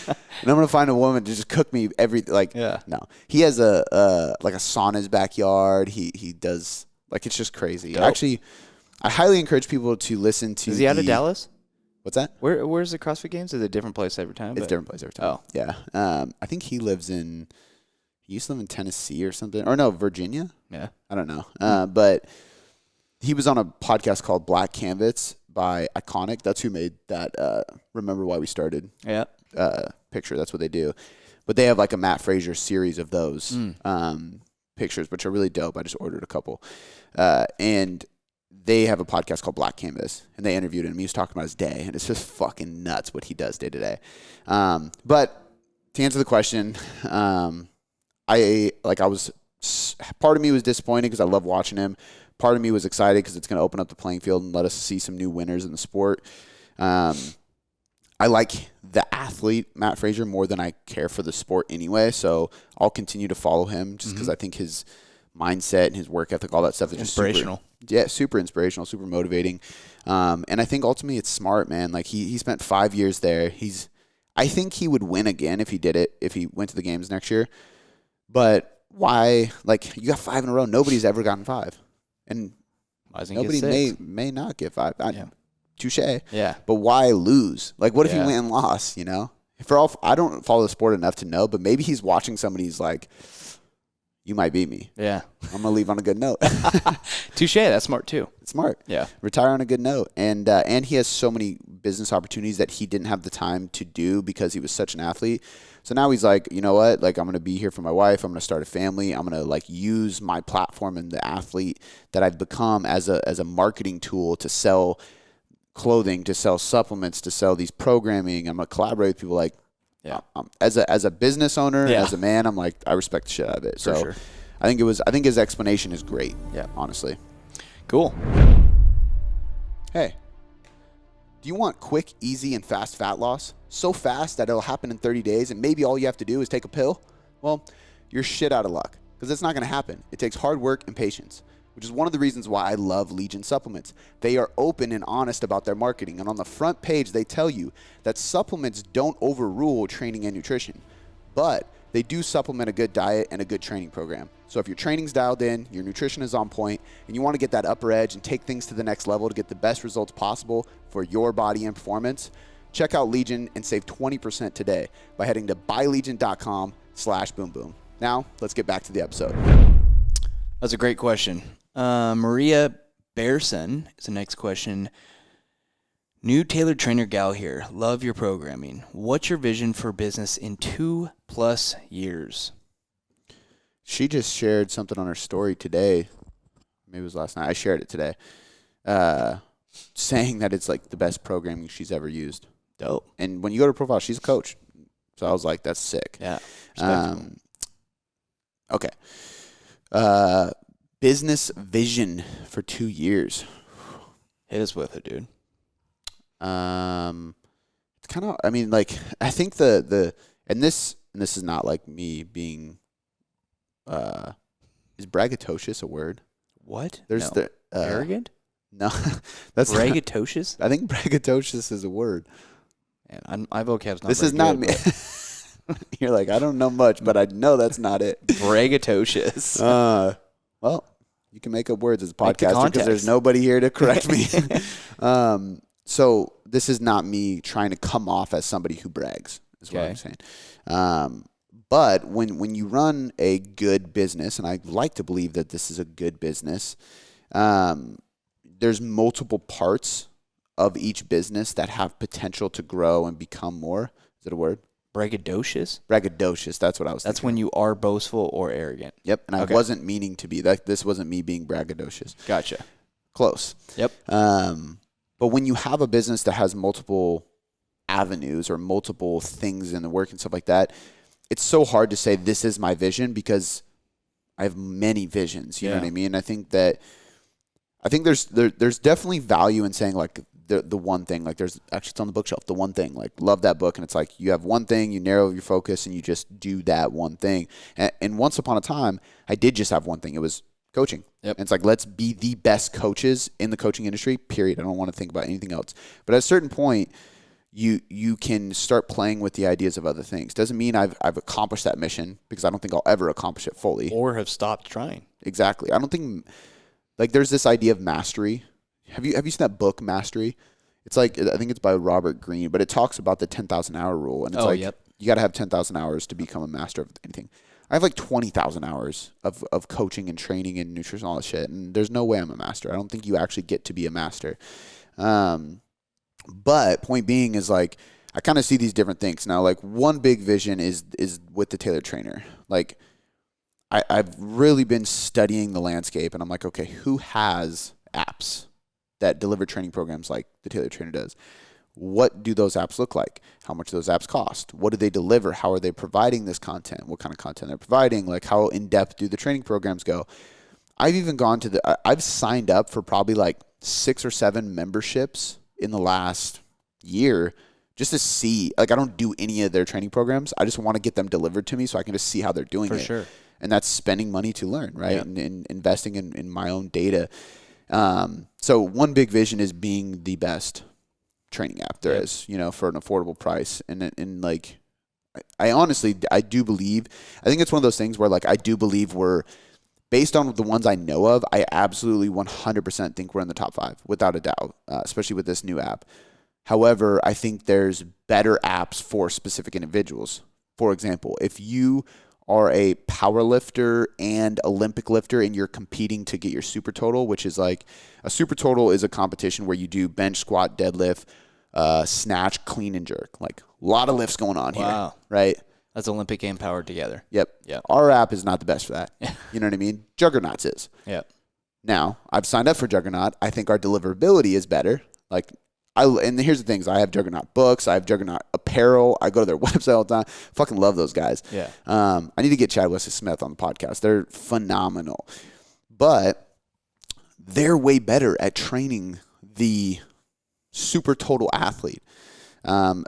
I'm going to find a woman to just cook me no. He has a sauna in his backyard. He does, like, it's just crazy. Dope. Actually, I highly encourage people to listen to. Is he out of Dallas? What's that? Where's the CrossFit Games? Is it a different place every time? It's a different place every time. Oh. Yeah. I think he used to live in Tennessee or something. Or no, Virginia? Yeah. I don't know. But he was on a podcast called Black Canvas by Iconic. That's who made that Remember Why We Started picture. That's what they do. But they have like a Mat Fraser series of those pictures, which are really dope. I just ordered a couple. And they have a podcast called Black Canvas, and they interviewed him. He was talking about his day, and it's just fucking nuts what he does day to day. But to answer the question, part of me was disappointed because I love watching him. Part of me was excited because it's going to open up the playing field and let us see some new winners in the sport. I like the athlete, Mat Fraser, more than I care for the sport anyway, so I'll continue to follow him just because I think his mindset and his work ethic, all that stuff is inspirational. Super inspirational, super motivating. And I think ultimately it's smart, man. Like he spent 5 years there. I think he would win again if he did it, if he went to the games next year. But why? Like, you got 5 in a row. Nobody's ever gotten 5. And nobody may not get 5. Touche. Yeah. But why lose? Like, what if he went and lost, you know? I don't follow the sport enough to know, but maybe he's watching somebody who's like, you might beat me. Yeah. I'm going to leave on a good note. Touche. That's smart too. It's smart. Yeah. Retire on a good note. And he has so many business opportunities that he didn't have the time to do because he was such an athlete. So now he's like, you know what? Like, I'm going to be here for my wife. I'm going to start a family. I'm going to like use my platform and the athlete that I've become as a marketing tool to sell clothing, to sell supplements, to sell these programming. I'm going to collaborate with people like, as a business owner, as a man, I'm like, I respect the shit out of it. So sure. I think his explanation is great. Yeah. Honestly. Cool. Hey, do you want quick, easy, and fast fat loss? So fast that it'll happen in 30 days and maybe all you have to do is take a pill? Well, you're shit out of luck because it's not going to happen. It takes hard work and patience, which is one of the reasons why I love Legion supplements. They are open and honest about their marketing, and on the front page, they tell you that supplements don't overrule training and nutrition, but they do supplement a good diet and a good training program. So if your training's dialed in, your nutrition is on point, and you want to get that upper edge and take things to the next level to get the best results possible for your body and performance, check out Legion and save 20% today by heading to buylegion.com/boomboom. Now, let's get back to the episode. That's a great question. Maria Bearson is the next question. New tailored trainer gal here. Love your programming. What's your vision for business in 2+ years? She just shared something on her story today. Maybe it was last night. I shared it today. Saying that it's like the best programming she's ever used. Dope. And when you go to her profile, she's a coach. So I was like, that's sick. Yeah. Okay. Business vision for 2 years. Hit us with it, dude. It's kind of, I mean, like, I think and this is not like me being, is braggadocious a word? What? There's no. Arrogant? No, that's braggadocious. I think braggadocious is a word. Man, my vocab's not. This is not me. You're like, I don't know much, but I know that's not it. Braggadocious. Well, you can make up words as a podcaster because there's nobody here to correct me. So this is not me trying to come off as somebody who brags, is what I'm saying. But when you run a good business, and I like to believe that this is a good business, there's multiple parts of each business that have potential to grow and become more. Is it a word? Braggadocious? Braggadocious. That's what I was thinking. That's when you are boastful or arrogant. Yep. And I wasn't meaning to be. This wasn't me being braggadocious. Gotcha. Close. Yep. But when you have a business that has multiple avenues or multiple things in the work and stuff like that, it's so hard to say this is my vision because I have many visions. You know what I mean? I think there's definitely value in saying like the one thing, like there's actually, it's on the bookshelf, the one thing, like love that book. And it's like, you have one thing, you narrow your focus and you just do that one thing. And once upon a time, I did just have one thing. It was coaching. Yep. And it's like, let's be the best coaches in the coaching industry, period. I don't want to think about anything else. But at a certain point, you can start playing with the ideas of other things. Doesn't mean I've accomplished that mission, because I don't think I'll ever accomplish it fully. Or have stopped trying. Exactly. I don't think, like, there's this idea of mastery. Have you seen that book, Mastery? It's like, I think it's by Robert Greene, but it talks about the 10,000 hour rule. And it's you got to have 10,000 hours to become a master of anything. I have like 20,000 hours of coaching and training and nutrition, all this shit. And there's no way I'm a master. I don't think you actually get to be a master. But point being is, like, I kind of see these different things. Now, like, one big vision is with the Tailored Trainer. Like, I've really been studying the landscape, and I'm like, okay, who has apps that deliver training programs like the Tailored Trainer does? What do those apps look like? How much do those apps cost? What do they deliver? How are they providing this content? What kind of content they're providing? Like, how in-depth do the training programs go? I've even gone to I've signed up for probably like 6 or 7 memberships in the last year just to see. Like, I don't do any of their training programs. I just want to get them delivered to me so I can just see how they're doing it. For sure. And that's spending money to learn, right? Yeah. And investing in my own data. So one big vision is being the best training app there is, for an affordable price. And like, I honestly, I do believe, I think it's one of those things where, like, I do believe we're, based on the ones I know of, I absolutely 100% think we're in the top 5, without a doubt, especially with this new app. However, I think there's better apps for specific individuals. For example, if you are a power lifter and Olympic lifter and you're competing to get your super total, which is like, a super total is a competition where you do bench, squat, deadlift, snatch, clean, and jerk. Like, a lot of lifts going on here, right? That's Olympic and power together. Yep. Our app is not the best for that. You know what I mean? Juggernauts is. Yep. Now, I've signed up for Juggernaut. I think our deliverability is better. Like, and here's the things. I have Juggernaut books. I have Juggernaut apparel. I go to their website all the time. Fucking love those guys. Yeah. I need to get Chad Wesley Smith on the podcast. They're phenomenal. But they're way better at training the super total athlete.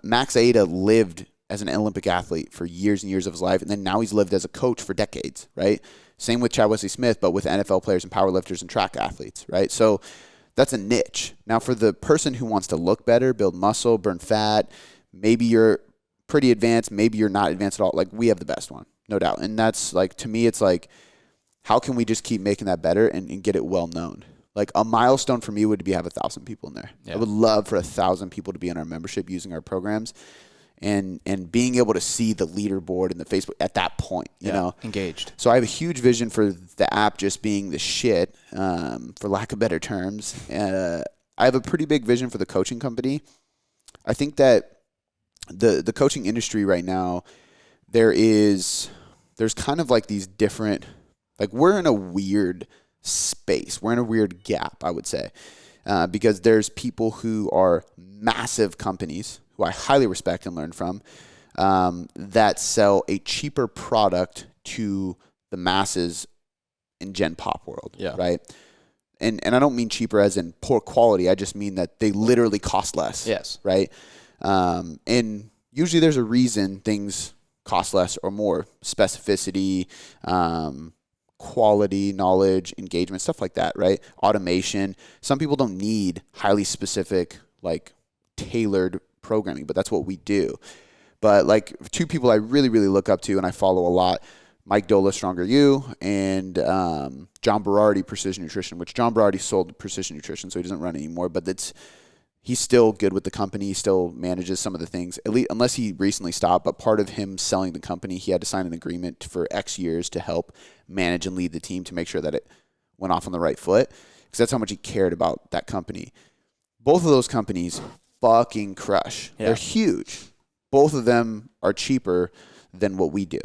Max Ada lived as an Olympic athlete for years and years of his life, and then now he's lived as a coach for decades, right? Same with Chad Wesley Smith, but with NFL players and powerlifters and track athletes, right? So that's a niche. Now, for the person who wants to look better, build muscle, burn fat, maybe you're pretty advanced, maybe you're not advanced at all. Like, we have the best one, no doubt. And that's, like, to me, it's like, how can we just keep making that better and get it well known? Like, a milestone for me would be have 1,000 people in there. Yeah. I would love for 1,000 people to be in our membership using our programs. And being able to see the leaderboard and the Facebook at that point, you know. Engaged. So I have a huge vision for the app just being the shit, for lack of better terms. I have a pretty big vision for the coaching company. I think that the coaching industry right now, there's kind of like these different, like, we're in a weird space. We're in a weird gap, I would say, because there's people who are massive companies who I highly respect and learn from, that sell a cheaper product to the masses in Gen Pop world, Yeah. right? And I don't mean cheaper as in poor quality. I just mean that they literally cost less. Yes. Right? And usually there's a reason things cost less or more. Specificity, quality, knowledge, engagement, stuff like that, right? Automation. Some people don't need highly specific, like tailored programming, but that's what we do. But like two people I really, really look up to and I follow a lot, Mike Dola, Stronger You, and John Berardi, Precision Nutrition, which John Berardi sold Precision Nutrition, so he doesn't run anymore. But he's still good with the company. He still manages some of the things, at least, unless he recently stopped. But part of him selling the company, he had to sign an agreement for X years to help manage and lead the team to make sure that it went off on the right foot, because that's how much he cared about that company. Both of those companies fucking crush. Yeah. They're huge. Both of them are cheaper than what we do.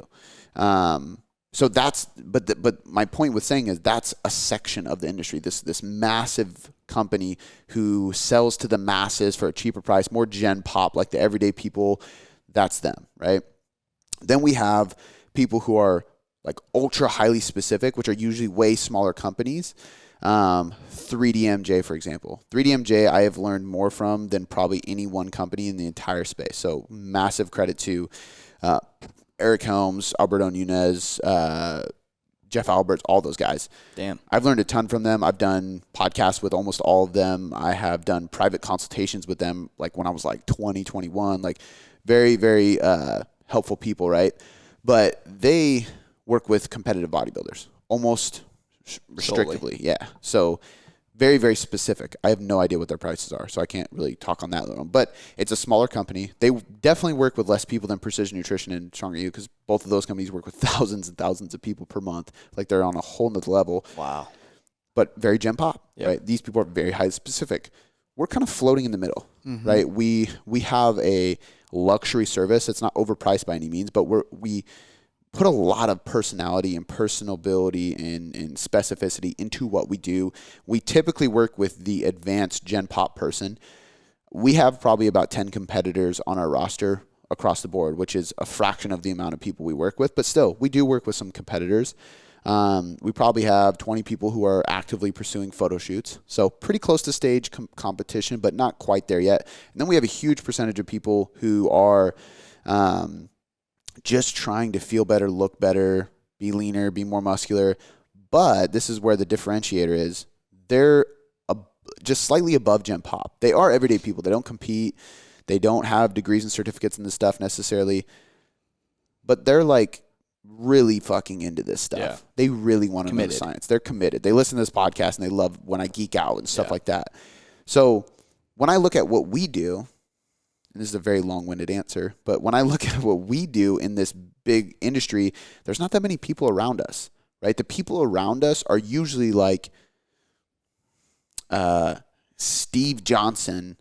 So that's, but my point with saying is that's a section of the industry, this massive company who sells to the masses for a cheaper price, more Gen Pop, like the everyday people, that's them, right? Then we have people who are like ultra highly specific, which are usually way smaller companies. 3DMJ, for example. 3DMJ I have learned more from than probably any one company in the entire space. So massive credit to Eric Helms, Alberto Nunez, Jeff Alberts, all those guys. Damn. I've learned a ton from them. I've done podcasts with almost all of them. I have done private consultations with them, like when I was like 20, 21, like very, very helpful people, right? But they work with competitive bodybuilders, almost restrictively. Yeah. So very, very specific. I have no idea what their prices are, so I can't really talk on that one. But it's a smaller company. They definitely work with less people than Precision Nutrition and Stronger You, because both of those companies work with thousands and thousands of people per month. Like they're on a whole nother level. Wow. But very Gen Pop, right? These people are very highly specific. We're kind of floating in the middle, right? We have a luxury service. It's not overpriced by any means, but we put a lot of personality and personability and specificity into what we do. We typically work with the advanced Gen Pop person. We have probably about 10 competitors on our roster across the board, which is a fraction of the amount of people we work with. But still, we do work with some competitors. We probably have 20 people who are actively pursuing photo shoots. So pretty close to stage competition, but not quite there yet. And then we have a huge percentage of people who are just trying to feel better, look better, be leaner, be more muscular. But this is where the differentiator is. They're just slightly above Gen Pop. They are everyday people. They don't compete. They don't have degrees and certificates in this stuff necessarily. But they're like really fucking into this stuff. Yeah. They really want to know the science. They're committed. They listen to this podcast and they love when I geek out and stuff like that. So when I look at what we do, and this is a very long-winded answer, but when I look at what we do in this big industry, there's not that many people around us, right? The people around us are usually like Steve Johnson,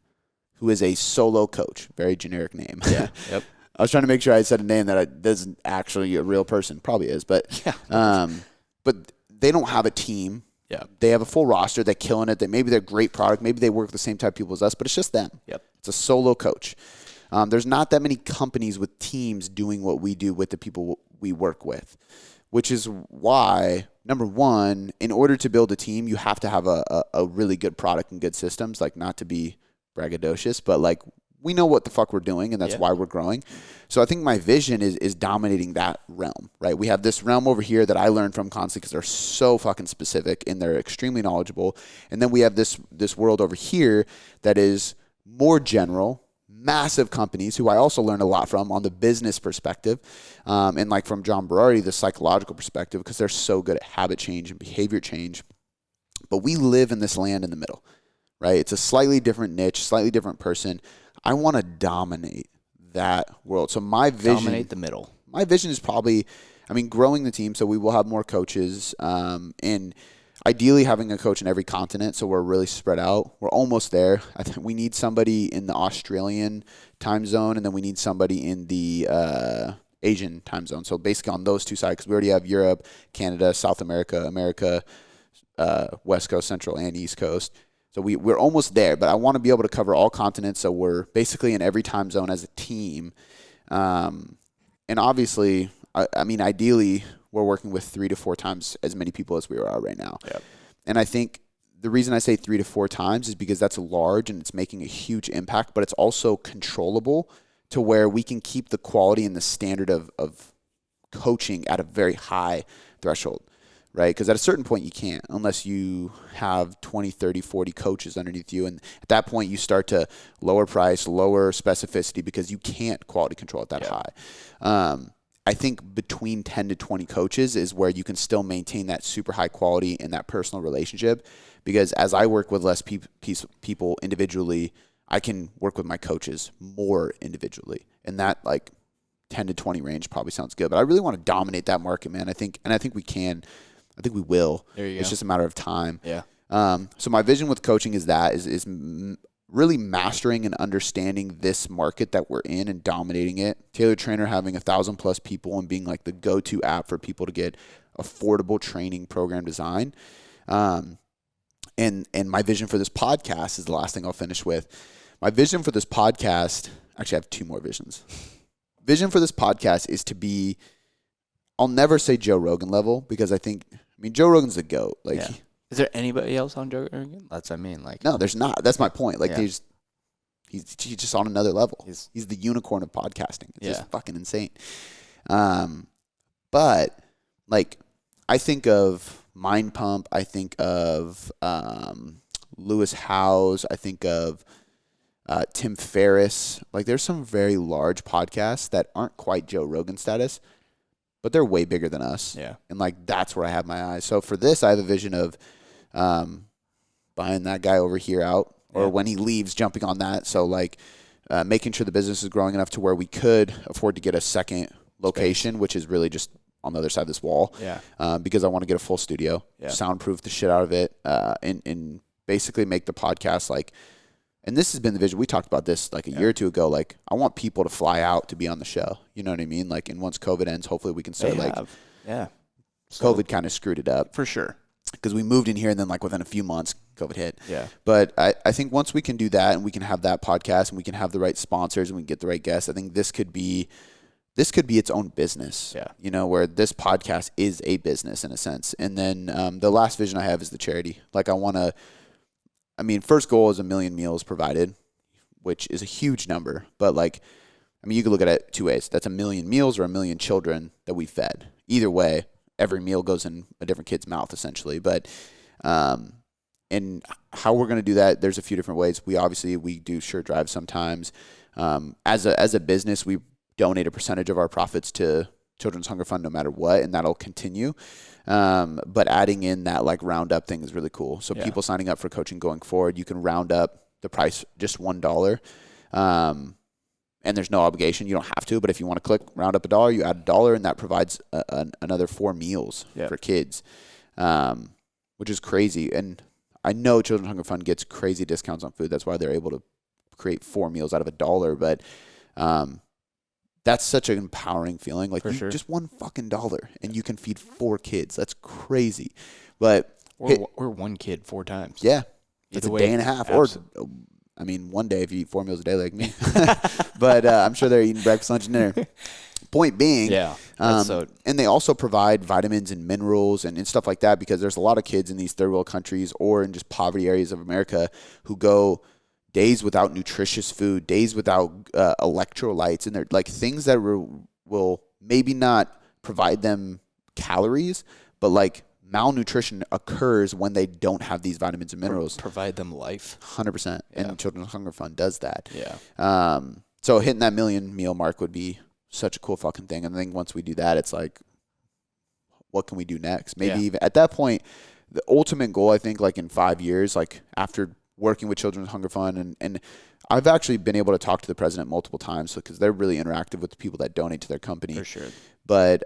who is a solo coach. Very generic name. Yeah. Yep. I was trying to make sure I said a name that isn't actually a real person. Probably is, but but they don't have a team. Yeah. They have a full roster. They're killing it. Maybe they're great product. Maybe they work with the same type of people as us, but it's just them. Yep. It's a solo coach. There's not that many companies with teams doing what we do with the people we work with, which is why, number one, in order to build a team, you have to have a really good product and good systems, like not to be braggadocious, but like we know what the fuck we're doing, and that's why we're growing. So I think my vision is dominating that realm, right? We have this realm over here that I learn from constantly because they're so fucking specific and they're extremely knowledgeable. And then we have this world over here that is more general, massive companies who I also learn a lot from on the business perspective, and like from John Berardi, the psychological perspective, because they're so good at habit change and behavior change. But we live in this land in the middle, right? It's a slightly different niche, slightly different person. I want to dominate that world. So my vision... Dominate the middle. My vision is probably, growing the team, so we will have more coaches, and ideally having a coach in every continent, so we're really spread out. We're almost there. I think we need somebody in the Australian time zone, and then we need somebody in the Asian time zone. So basically on those two sides, because we already have Europe, Canada, South America, West Coast, Central, and East Coast. So we're almost there, but I want to be able to cover all continents, so we're basically in every time zone as a team. And obviously, ideally, we're working with 3 to 4 times as many people as we are right now. Yep. And I think the reason I say 3 to 4 times is because that's large and it's making a huge impact, but it's also controllable to where we can keep the quality and the standard of coaching at a very high threshold, right? Because at a certain point you can't unless you have 20, 30, 40 coaches underneath you. And at that point you start to lower price, lower specificity because you can't quality control at that high. I think between 10 to 20 coaches is where you can still maintain that super high quality and that personal relationship. Because as I work with less people individually, I can work with my coaches more individually. And that 10 to 20 range probably sounds good. But I really want to dominate that market, man. I think we can. I think we will. There you go. It's just a matter of time. Yeah. So my vision with coaching is really mastering and understanding this market that we're in and dominating it. Tailored Trainer having 1,000+ people and being like the go-to app for people to get affordable training program design. And my vision for this podcast is the last thing I'll finish with. My vision for this podcast, actually I have 2 more visions. Vision for this podcast is to be, I'll never say Joe Rogan level because Joe Rogan's the GOAT. Is there anybody else on Joe Rogan? No, there's not. That's my point. He's just on another level. He's the unicorn of podcasting. It's just fucking insane. But I think of Mind Pump. I think of Lewis Howes. I think of Tim Ferriss. There's some very large podcasts that aren't quite Joe Rogan status, but they're way bigger than us. Yeah. And that's where I have my eyes. So for this, I have a vision of buying that guy over here out, or when he leaves, jumping on that. So making sure the business is growing enough to where we could afford to get a second location, which is really just on the other side of this wall. Yeah. Because I want to get a full studio, soundproof the shit out of it, and basically make the podcast and this has been the vision. We talked about this a year or 2 ago. I want people to fly out to be on the show. You know what I mean? And once COVID ends, hopefully we can start COVID kind of screwed it up. For sure. Because we moved in here and then within a few months, COVID hit. Yeah. But I think once we can do that and we can have that podcast and we can have the right sponsors and we can get the right guests, I think this could be its own business. Yeah. Where this podcast is a business in a sense. And then the last vision I have is the charity. First goal is 1 million meals provided, which is a huge number. But you can look at it 2 ways. That's 1 million meals or 1 million children that we fed. Either way, every meal goes in a different kid's mouth, essentially. But and how we're going to do that, there's a few different ways. We do shirt drives sometimes. As a business, we donate a percentage of our profits to Children's Hunger Fund no matter what, and that'll continue. But adding in that roundup thing is really cool. So people signing up for coaching going forward, you can round up the price just $1. And there's no obligation. You don't have to, but if you want to click round up $1, you add $1, and that provides another 4 meals for kids, which is crazy. And I know Children's Hunger Fund gets crazy discounts on food. That's why they're able to create 4 meals out of $1. But that's such an empowering feeling. Just $1 fucking dollar, and you can feed 4 kids. That's crazy. But or 1 kid 4 times. Yeah, it's a day and a half. Absolutely. Or one day if you eat 4 meals a day like me. But I'm sure they're eating breakfast, lunch, and dinner. Point being, and they also provide vitamins and minerals and stuff like that, because there's a lot of kids in these third world countries or in just poverty areas of America who go days without nutritious food, days without electrolytes, and they're things that will maybe not provide them calories, but malnutrition occurs when they don't have these vitamins and minerals. Provide them life. 100%. And Children's Hunger Fund does that. Yeah. So hitting that 1 million meal mark would be such a cool fucking thing. And I think once we do that, it's what can we do next? Maybe even at that point, the ultimate goal, I think, in 5 years, after working with Children's Hunger Fund, and I've actually been able to talk to the president multiple times because they're really interactive with the people that donate to their company. For sure. But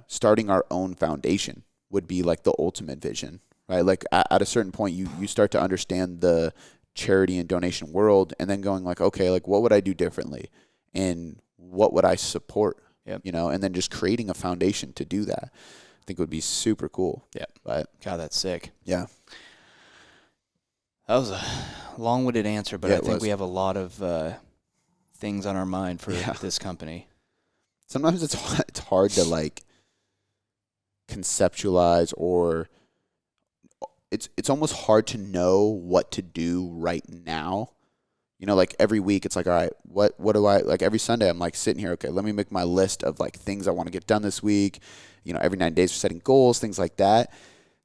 starting our own foundation would be the ultimate vision, right? At a certain point, you start to understand the charity and donation world, and then going okay, what would I do differently, and what would I support? Yep. And then just creating a foundation to do that, I think would be super cool. Yeah. But God, that's sick. Yeah. That was a long-winded answer, but I think we have a lot of things on our mind for this company. Sometimes it's hard to conceptualize, or it's almost hard to know what to do right now. You know, like every week it's like, all right, what do I, like every Sunday I'm like sitting here, okay, let me make my list of like things I want to get done this week. You know, every 9 days we're setting goals, things like that.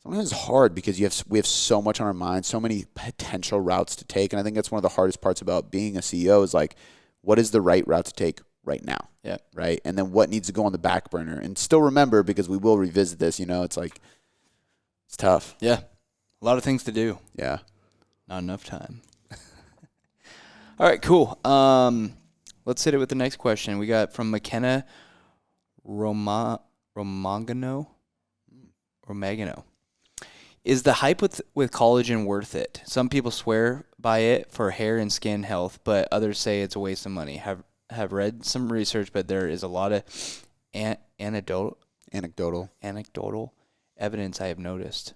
Sometimes it's hard because we have so much on our mind, so many potential routes to take. And I think that's one of the hardest parts about being a CEO is like, what is the right route to take right now? Yeah. Right. And then what needs to go on the back burner, and still remember, because we will revisit this, you know, it's like, it's tough. Yeah. A lot of things to do. Yeah. Not enough time. All right, cool. Let's hit it with the next question. We got from McKenna Romagano. Is the hype with collagen worth it? Some people swear by it for hair and skin health, but others say it's a waste of money. Have read some research, but there is a lot of anecdotal evidence I have noticed.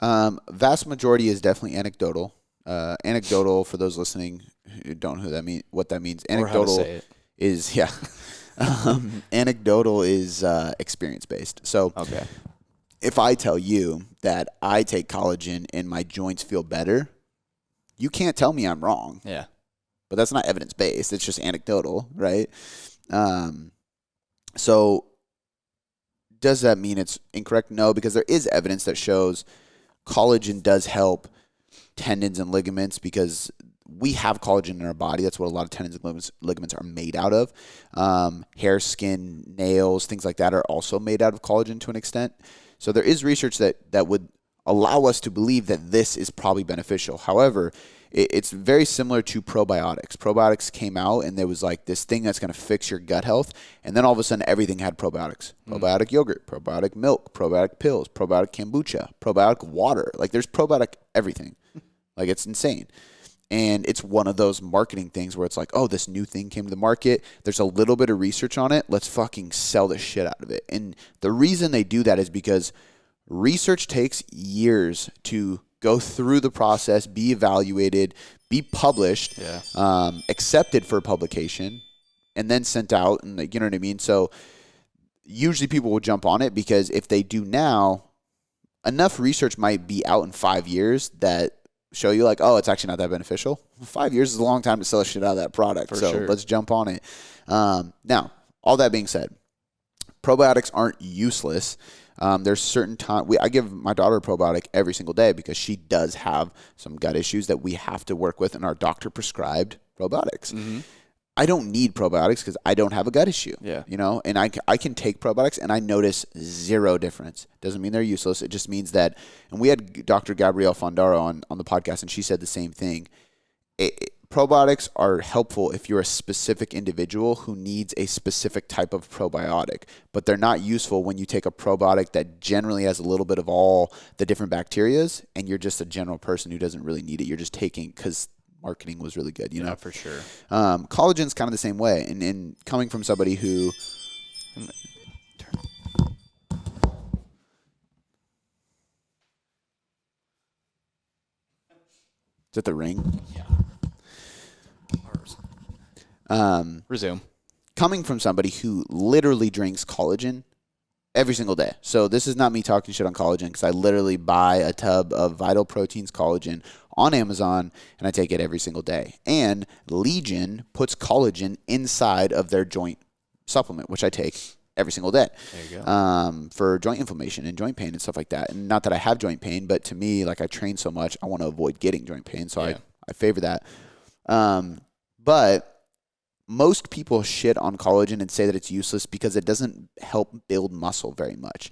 Vast majority is definitely anecdotal. Anecdotal, for those listening who don't know what that means. Anecdotal is anecdotal is experience based. So okay, if I tell you that I take collagen and my joints feel better, you can't tell me I'm wrong. Yeah, but that's not evidence based. It's just anecdotal, right? So does that mean it's incorrect? No, because there is evidence that shows collagen does help tendons and ligaments, because we have collagen in our body. That's what a lot of tendons and ligaments are made out of. Hair, skin, nails, things like that are also made out of collagen to an extent. So there is research that would allow us to believe that this is probably beneficial. However, it's very similar to probiotics. Probiotics came out and there was like this thing that's going to fix your gut health. And then all of a sudden everything had probiotics. Probiotic yogurt, probiotic milk, probiotic pills, probiotic kombucha, probiotic water. Like there's probiotic everything. Like it's insane. And it's one of those marketing things where it's like, oh, this new thing came to the market. There's a little bit of research on it. Let's fucking sell the shit out of it. And the reason they do that is because research takes years to go through the process, be evaluated, be published, accepted for publication, and then sent out. And you know what I mean? So usually people will jump on it because if they do now, enough research might be out in 5 years that show you like, oh, it's actually not that beneficial. 5 years is a long time to sell shit out of that product. So let's jump on it. Now, all that being said, probiotics aren't useless. There's certain time I give my daughter a probiotic every single day because she does have some gut issues that we have to work with, and our doctor prescribed probiotics. Mm-hmm. I don't need probiotics because I don't have a gut issue. Yeah, you know, and I can take probiotics and I notice zero difference. Doesn't mean they're useless. It just means that, and we had Dr. Gabrielle Fondaro on the podcast, and she said the same thing. Probiotics are helpful if you're a specific individual who needs a specific type of probiotic, but they're not useful when you take a probiotic that generally has a little bit of all the different bacterias and you're just a general person who doesn't really need it. You're just taking because marketing was really good, you know? Yeah, for sure. Collagen's kind of the same way. And coming from somebody who... Is it the ring? Yeah. Resume. Coming from somebody who literally drinks collagen every single day. So this is not me talking shit on collagen because I literally buy a tub of Vital Proteins collagen on Amazon and I take it every single day. And Legion puts collagen inside of their joint supplement, which I take every single day. There you go. For joint inflammation and joint pain and stuff like that. And not that I have joint pain, but to me, like I train so much, I want to avoid getting joint pain. So I favor that. But most people shit on collagen and say that it's useless because it doesn't help build muscle very much.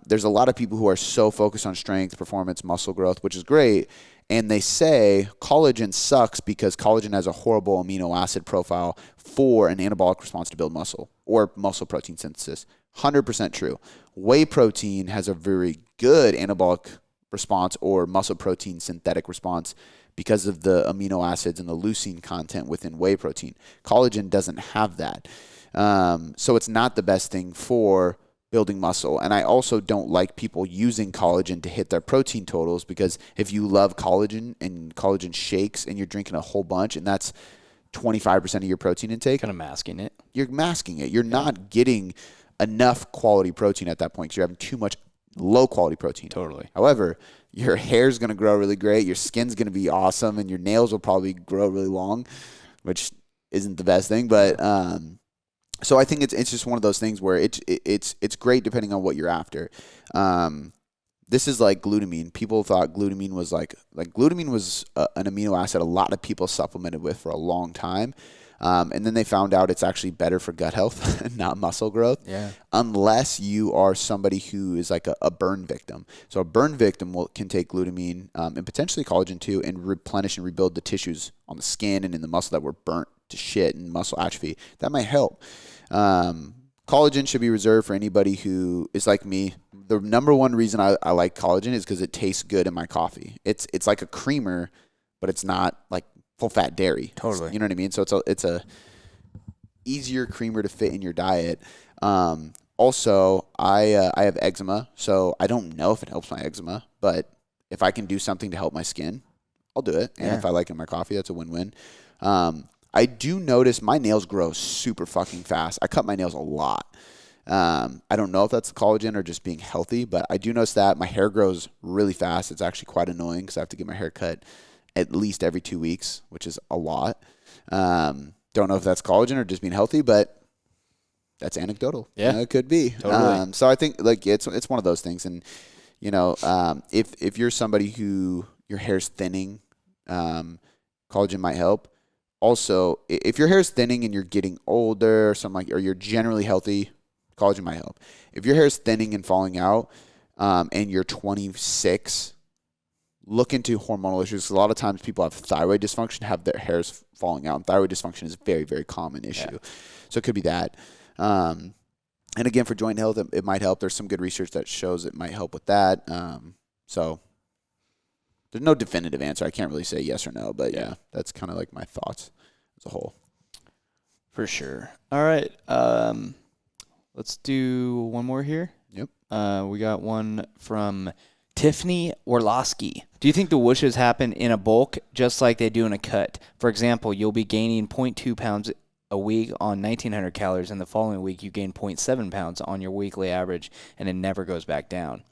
There's a lot of people who are so focused on strength, performance, muscle growth, which is great. And they say collagen sucks because collagen has a horrible amino acid profile for an anabolic response to build muscle or muscle protein synthesis. 100% true. Whey protein has a very good anabolic response or muscle protein synthetic response because of the amino acids and the leucine content within whey protein. Collagen doesn't have that. So it's not the best thing for building muscle. And I also don't like people using collagen to hit their protein totals because if you love collagen and collagen shakes and you're drinking a whole bunch and that's 25% of your protein intake. Kind of masking it. You're masking it. You're not getting enough quality protein at that point because you're having too much low quality protein. Totally. However, your hair's going to grow really great. Your skin's going to be awesome, and your nails will probably grow really long, which isn't the best thing. But so I think it's just one of those things where it's great depending on what you're after. This is like glutamine. People thought glutamine was like glutamine was an amino acid a lot of people supplemented with for a long time. And then they found out it's actually better for gut health, not muscle growth. Yeah. Unless you are somebody who is like a burn victim. So a burn victim can take glutamine and potentially collagen too and replenish and rebuild the tissues on the skin and in the muscle that were burnt to shit and muscle atrophy. That might help. Collagen should be reserved for anybody who is like me. The number one reason I like collagen is because it tastes good in my coffee. It's like a creamer, but it's not like full fat dairy. Totally. You know what I mean? So it's a easier creamer to fit in your diet. Also, I have eczema, so I don't know if it helps my eczema, but if I can do something to help my skin, I'll do it. And if I like it in my coffee, that's a win-win. I do notice my nails grow super fucking fast. I cut my nails a lot. I don't know if that's the collagen or just being healthy, but I do notice that my hair grows really fast. It's actually quite annoying because I have to get my hair cut at least every 2 weeks, which is a lot. Don't know if that's collagen or just being healthy, but that's anecdotal. Yeah, it could be. Totally. So I think like it's one of those things, and if you're somebody who your hair's thinning, collagen might help. Also, if your hair's thinning and you're getting older or something or you're generally healthy, collagen might help. If your hair's thinning and falling out, and you're 26, look into hormonal issues. A lot of times people have thyroid dysfunction, have their hairs falling out. And thyroid dysfunction is a very, very common issue. Yeah. So it could be that. And again, for joint health, it might help. There's some good research that shows it might help with that. So there's no definitive answer. I can't really say yes or no, but yeah, that's kind of like my thoughts as a whole. For sure. All right. Let's do one more here. Yep. We got one from Tiffany Orlowski. Do you think the whooshes happen in a bulk just like they do in a cut? For example, you'll be gaining 0.2 pounds a week on 1,900 calories, and the following week you gain 0.7 pounds on your weekly average, and it never goes back down.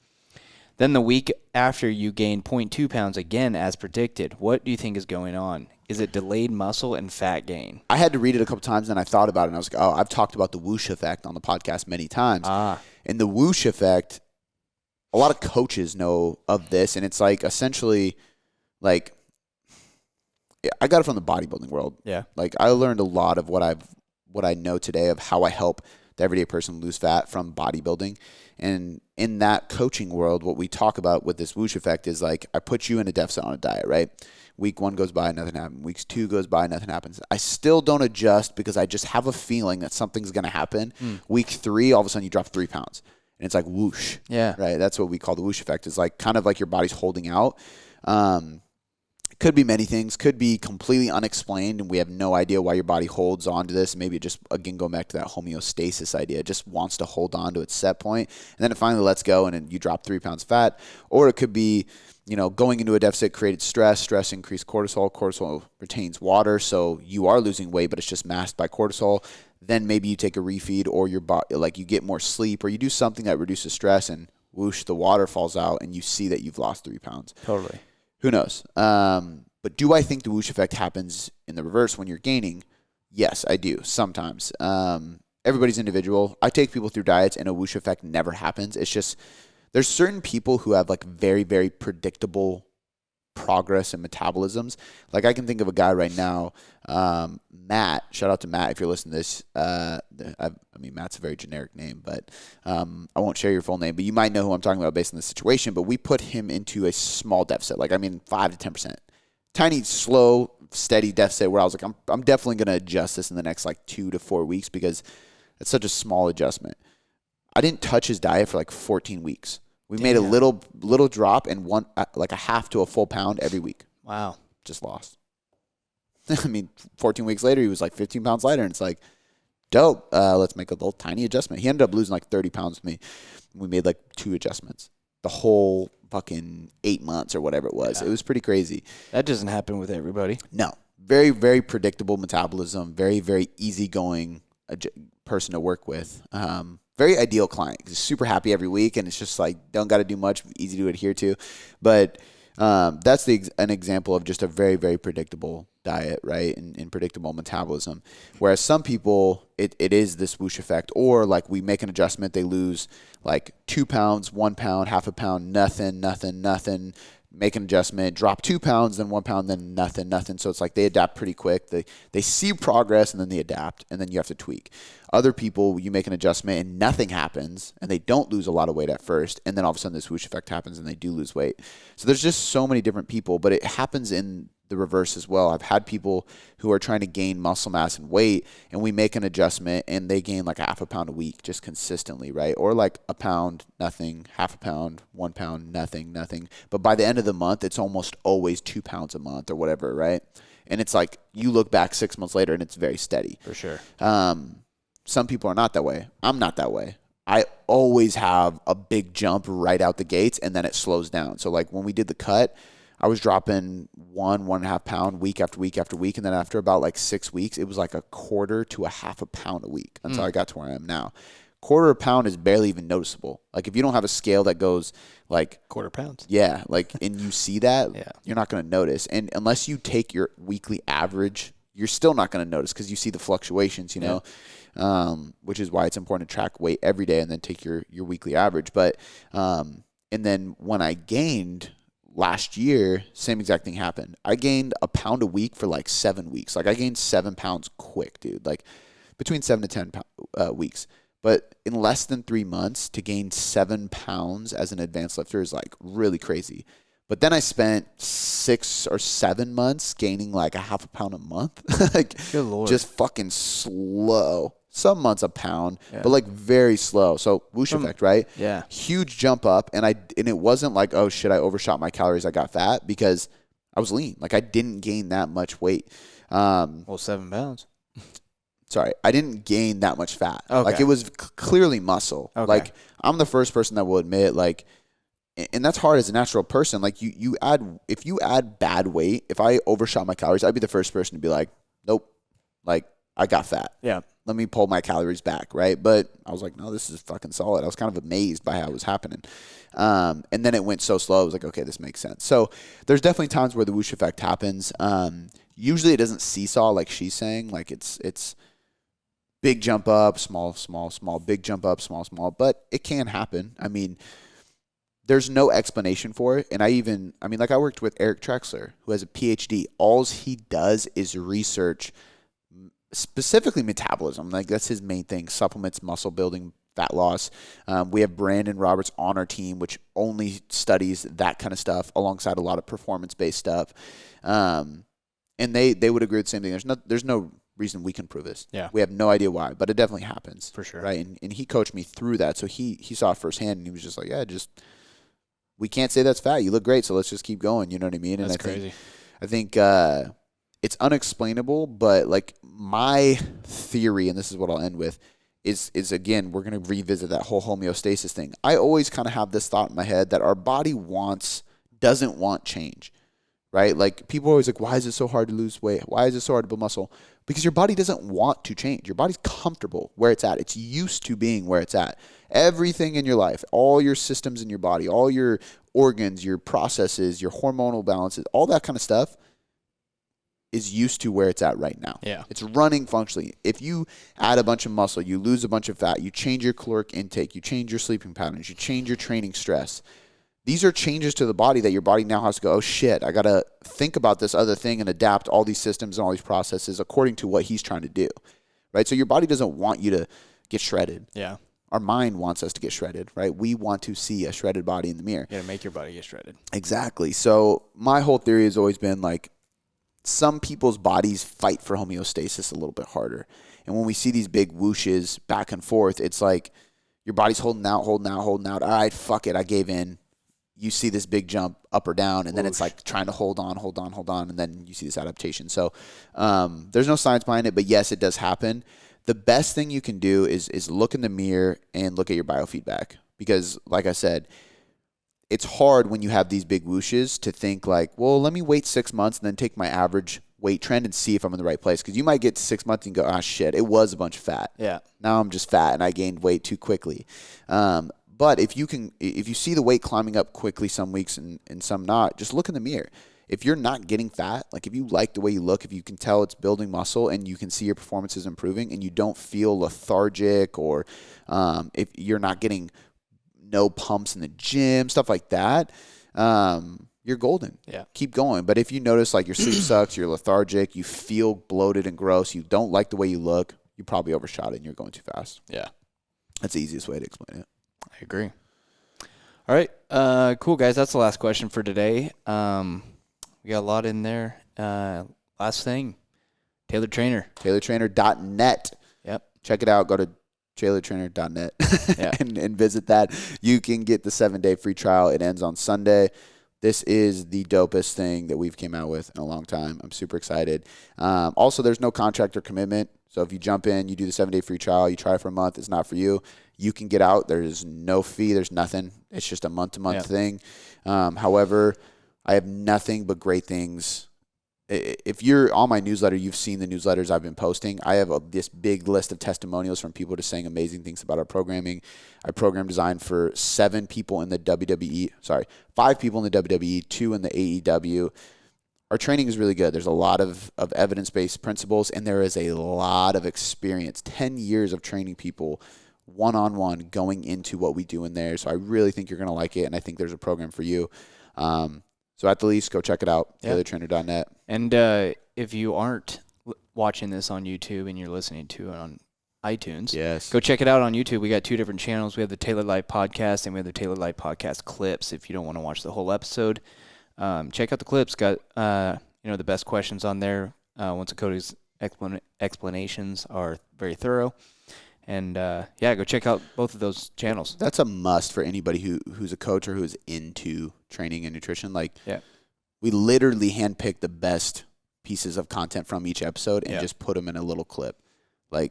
Then the week after you gain 0.2 pounds again as predicted. What do you think is going on? Is it delayed muscle and fat gain? I had to read it a couple times, and I thought about it, and I was like, I've talked about the whoosh effect on the podcast many times. And the whoosh effect, a lot of coaches know of this, and it's like essentially like I got it from the bodybuilding world. Yeah. Like I learned a lot of what I know today of how I help the everyday person lose fat from bodybuilding. And in that coaching world, what we talk about with this whoosh effect is like I put you in a deficit on a diet, right? Week 1 goes by, nothing happens. Week 2 goes by, nothing happens. I still don't adjust because I just have a feeling that something's going to happen. Week 3, all of a sudden you drop 3 pounds. And it's like whoosh. Yeah. Right? That's what we call the whoosh effect. It's like kind of like your body's holding out. Could be many things. Could be completely unexplained, and we have no idea why your body holds on to this. Maybe it just, again, going back to that homeostasis idea, it just wants to hold on to its set point, and then it finally lets go, and then you drop 3 pounds fat. Or it could be, going into a deficit created stress. Stress increased cortisol. Cortisol retains water, so you are losing weight, but it's just masked by cortisol. Then maybe you take a refeed, or your body, like you get more sleep, or you do something that reduces stress, and whoosh, the water falls out, and you see that you've lost 3 pounds. Totally. Who knows? But do I think the whoosh effect happens in the reverse when you're gaining? Yes, I do. Sometimes. Everybody's individual. I take people through diets, and a whoosh effect never happens. It's just there's certain people who have like very, very predictable progress and metabolisms. Like I can think of a guy right now, Matt. Shout out to Matt if you're listening to this. Matt's a very generic name, but I won't share your full name. But you might know who I'm talking about based on the situation. But we put him into a small deficit, 5 to 10%. Tiny, slow, steady deficit where I was like, I'm definitely going to adjust this in the next 2 to 4 weeks because it's such a small adjustment. I didn't touch his diet for 14 weeks. We made a little drop and one a half to a full pound every week. Wow. Just lost. 14 weeks later, he was 15 pounds lighter, and it's dope. Let's make a little tiny adjustment. He ended up losing 30 pounds with me. We made 2 adjustments. The whole fucking 8 months or whatever it was. Yeah. It was pretty crazy. That doesn't happen with everybody. No. Very, very predictable metabolism. Very, very easygoing person to work with. very ideal client. He's super happy every week, and it's just like don't got to do much, easy to adhere to. But that's an example of just a very, very predictable diet, right? And predictable metabolism. Whereas some people, it is this whoosh effect, or like we make an adjustment, they lose like 2 pounds, 1 pound, half a pound, nothing. Make an adjustment, drop 2 pounds, then 1 pound, then nothing. So it's like they adapt pretty quick. They see progress and then they adapt, and then you have to tweak. Other people, you make an adjustment and nothing happens, and they don't lose a lot of weight at first, and then all of a sudden this whoosh effect happens and they do lose weight. So there's just so many different people, but it happens in the reverse as well. I've had people who are trying to gain muscle mass and weight, and we make an adjustment and they gain like a half a pound a week just consistently, right? Or like a pound, nothing, half a pound, 1 pound, nothing. But by the end of the month, it's almost always 2 pounds a month or whatever, right? And it's like you look back 6 months later and it's very steady. For sure. Some people are not that way. I'm not that way. I always have a big jump right out the gates, and then it slows down. So like when we did the cut, I was dropping 1.5 pound week after week after week. And then after about like 6 weeks, it was like a quarter to a half a pound a week until I got to where I am now. Quarter a pound is barely even noticeable. Like if you don't have a scale that goes like quarter pounds. Yeah. Like, and you see that, Yeah. You're not going to notice. And unless you take your weekly average, you're still not going to notice because you see the fluctuations, you know, which is why it's important to track weight every day and then take your weekly average. But, and then when I gained last year, same exact thing happened. I gained a pound a week for like 7 weeks. Like I gained 7 pounds quick, dude, like between 7 to 10 weeks. But in less than 3 months to gain 7 pounds as an advanced lifter is like really crazy. But then I spent 6 or 7 months gaining like a half a pound a month. Like Good Lord. Just fucking slow. Some months a pound, but like very slow. So whoosh effect, right? Yeah. Huge jump up, and it wasn't like, oh shit, I overshot my calories, I got fat, because I was lean. Like I didn't gain that much weight. Well, 7 pounds. Sorry, I didn't gain that much fat. Okay. Like it was clearly muscle. Okay. Like I'm the first person that will admit, like, and that's hard as a natural person. Like if you add bad weight, if I overshot my calories, I'd be the first person to be like, nope, like I got fat. Yeah. Let me pull my calories back, right? But I was like, no, this is fucking solid. I was kind of amazed by how it was happening. And then it went so slow. I was like, okay, this makes sense. So there's definitely times where the whoosh effect happens. Usually it doesn't seesaw like she's saying. Like it's big jump up, small, big jump up, small. But it can happen. I mean, there's no explanation for it. And I worked with Eric Trexler, who has a PhD. All he does is research specifically metabolism. Like that's his main thing: supplements, muscle building, fat loss. We have Brandon Roberts on our team, which only studies that kind of stuff alongside a lot of performance-based stuff. And they would agree with the same thing. There's no reason we can prove this. Yeah. We have no idea why, but it definitely happens. For sure. Right. And he coached me through that. So he saw it firsthand, and he was just like, yeah, we can't say that's fat. You look great. So let's just keep going. You know what I mean? That's crazy. I think it's unexplainable, but like my theory, and this is what I'll end with, is again, we're going to revisit that whole homeostasis thing. I always kind of have this thought in my head that our body doesn't want change, right? Like people are always like, why is it so hard to lose weight? Why is it so hard to build muscle? Because your body doesn't want to change. Your body's comfortable where it's at. It's used to being where it's at. Everything in your life, all your systems in your body, all your organs, your processes, your hormonal balances, all that kind of stuff is used to where it's at right now. Yeah. It's running functionally. If you add a bunch of muscle, you lose a bunch of fat, you change your caloric intake, you change your sleeping patterns, you change your training stress. These are changes to the body that your body now has to go, oh shit, I got to think about this other thing and adapt all these systems and all these processes according to what he's trying to do. Right? So your body doesn't want you to get shredded. Yeah. Our mind wants us to get shredded, right? We want to see a shredded body in the mirror. You got to make your body get shredded. Exactly. So my whole theory has always been like, some people's bodies fight for homeostasis a little bit harder. And when we see these big whooshes back and forth, it's like your body's holding out. All right, fuck it, I gave in. You see this big jump up or down, and then it's like trying to hold on, and then you see this adaptation. So there's no science behind it, but yes, it does happen. The best thing you can do is look in the mirror and look at your biofeedback. Because like I said, it's hard when you have these big whooshes to think like, well, let me wait 6 months and then take my average weight trend and see if I'm in the right place. Because you might get to 6 months and go, ah, shit, it was a bunch of fat. Yeah. Now I'm just fat and I gained weight too quickly. But if you see the weight climbing up quickly some weeks and some not, just look in the mirror. If you're not getting fat, like if you like the way you look, if you can tell it's building muscle and you can see your performance is improving and you don't feel lethargic, or if you're not getting no pumps in the gym, stuff like that, you're golden. Yeah. Keep going. But if you notice like your sleep sucks, you're lethargic, you feel bloated and gross, you don't like the way you look, you probably overshot it and you're going too fast. Yeah. That's the easiest way to explain it. I agree. All right. Cool, guys. That's the last question for today. We got a lot in there. Last thing, Taylor Trainer. TaylorTrainer.net. Yep. Check it out. Go to TaylorTrainer.net Yeah. and visit that. You can get the 7-day free trial. It ends on Sunday. This is the dopest thing that we've came out with in a long time. I'm super excited. Also, there's no contract or commitment. So if you jump in, you do the 7-day free trial, you try it for a month, it's not for you, you can get out. There's no fee. There's nothing. It's just a month-to-month thing. However, I have nothing but great things. If you're on my newsletter, you've seen the newsletters I've been posting. I have this big list of testimonials from people just saying amazing things about our programming. I program designed for 7 people in the WWE. Sorry, 5 people in the WWE, 2 in the AEW. Our training is really good. There's a lot of evidence-based principles, and there is a lot of experience, 10 years of training people one-on-one going into what we do in there. So I really think you're going to like it, and I think there's a program for you. So at the least, go check it out, TaylorTrainer.net. And if you aren't watching this on YouTube and you're listening to it on iTunes, go check it out on YouTube. We got 2 different channels. We have the Taylor Life Podcast, and we have the Taylor Life Podcast clips. If you don't want to watch the whole episode, check out the clips. Got the best questions on there. Once Cody's explanations are very thorough. And go check out both of those channels. That's a must for anybody who's a coach or who's into training and nutrition. We literally handpick the best pieces of content from each episode and just put them in a little clip. I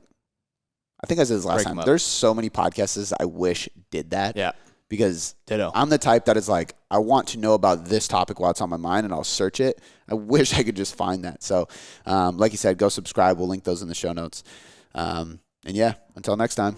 think I said this last time. There's so many podcasts I wish did that. Yeah. Because Ditto. I'm the type that is like, I want to know about this topic while it's on my mind, and I'll search it. I wish I could just find that. So, like you said, go subscribe. We'll link those in the show notes. And until next time.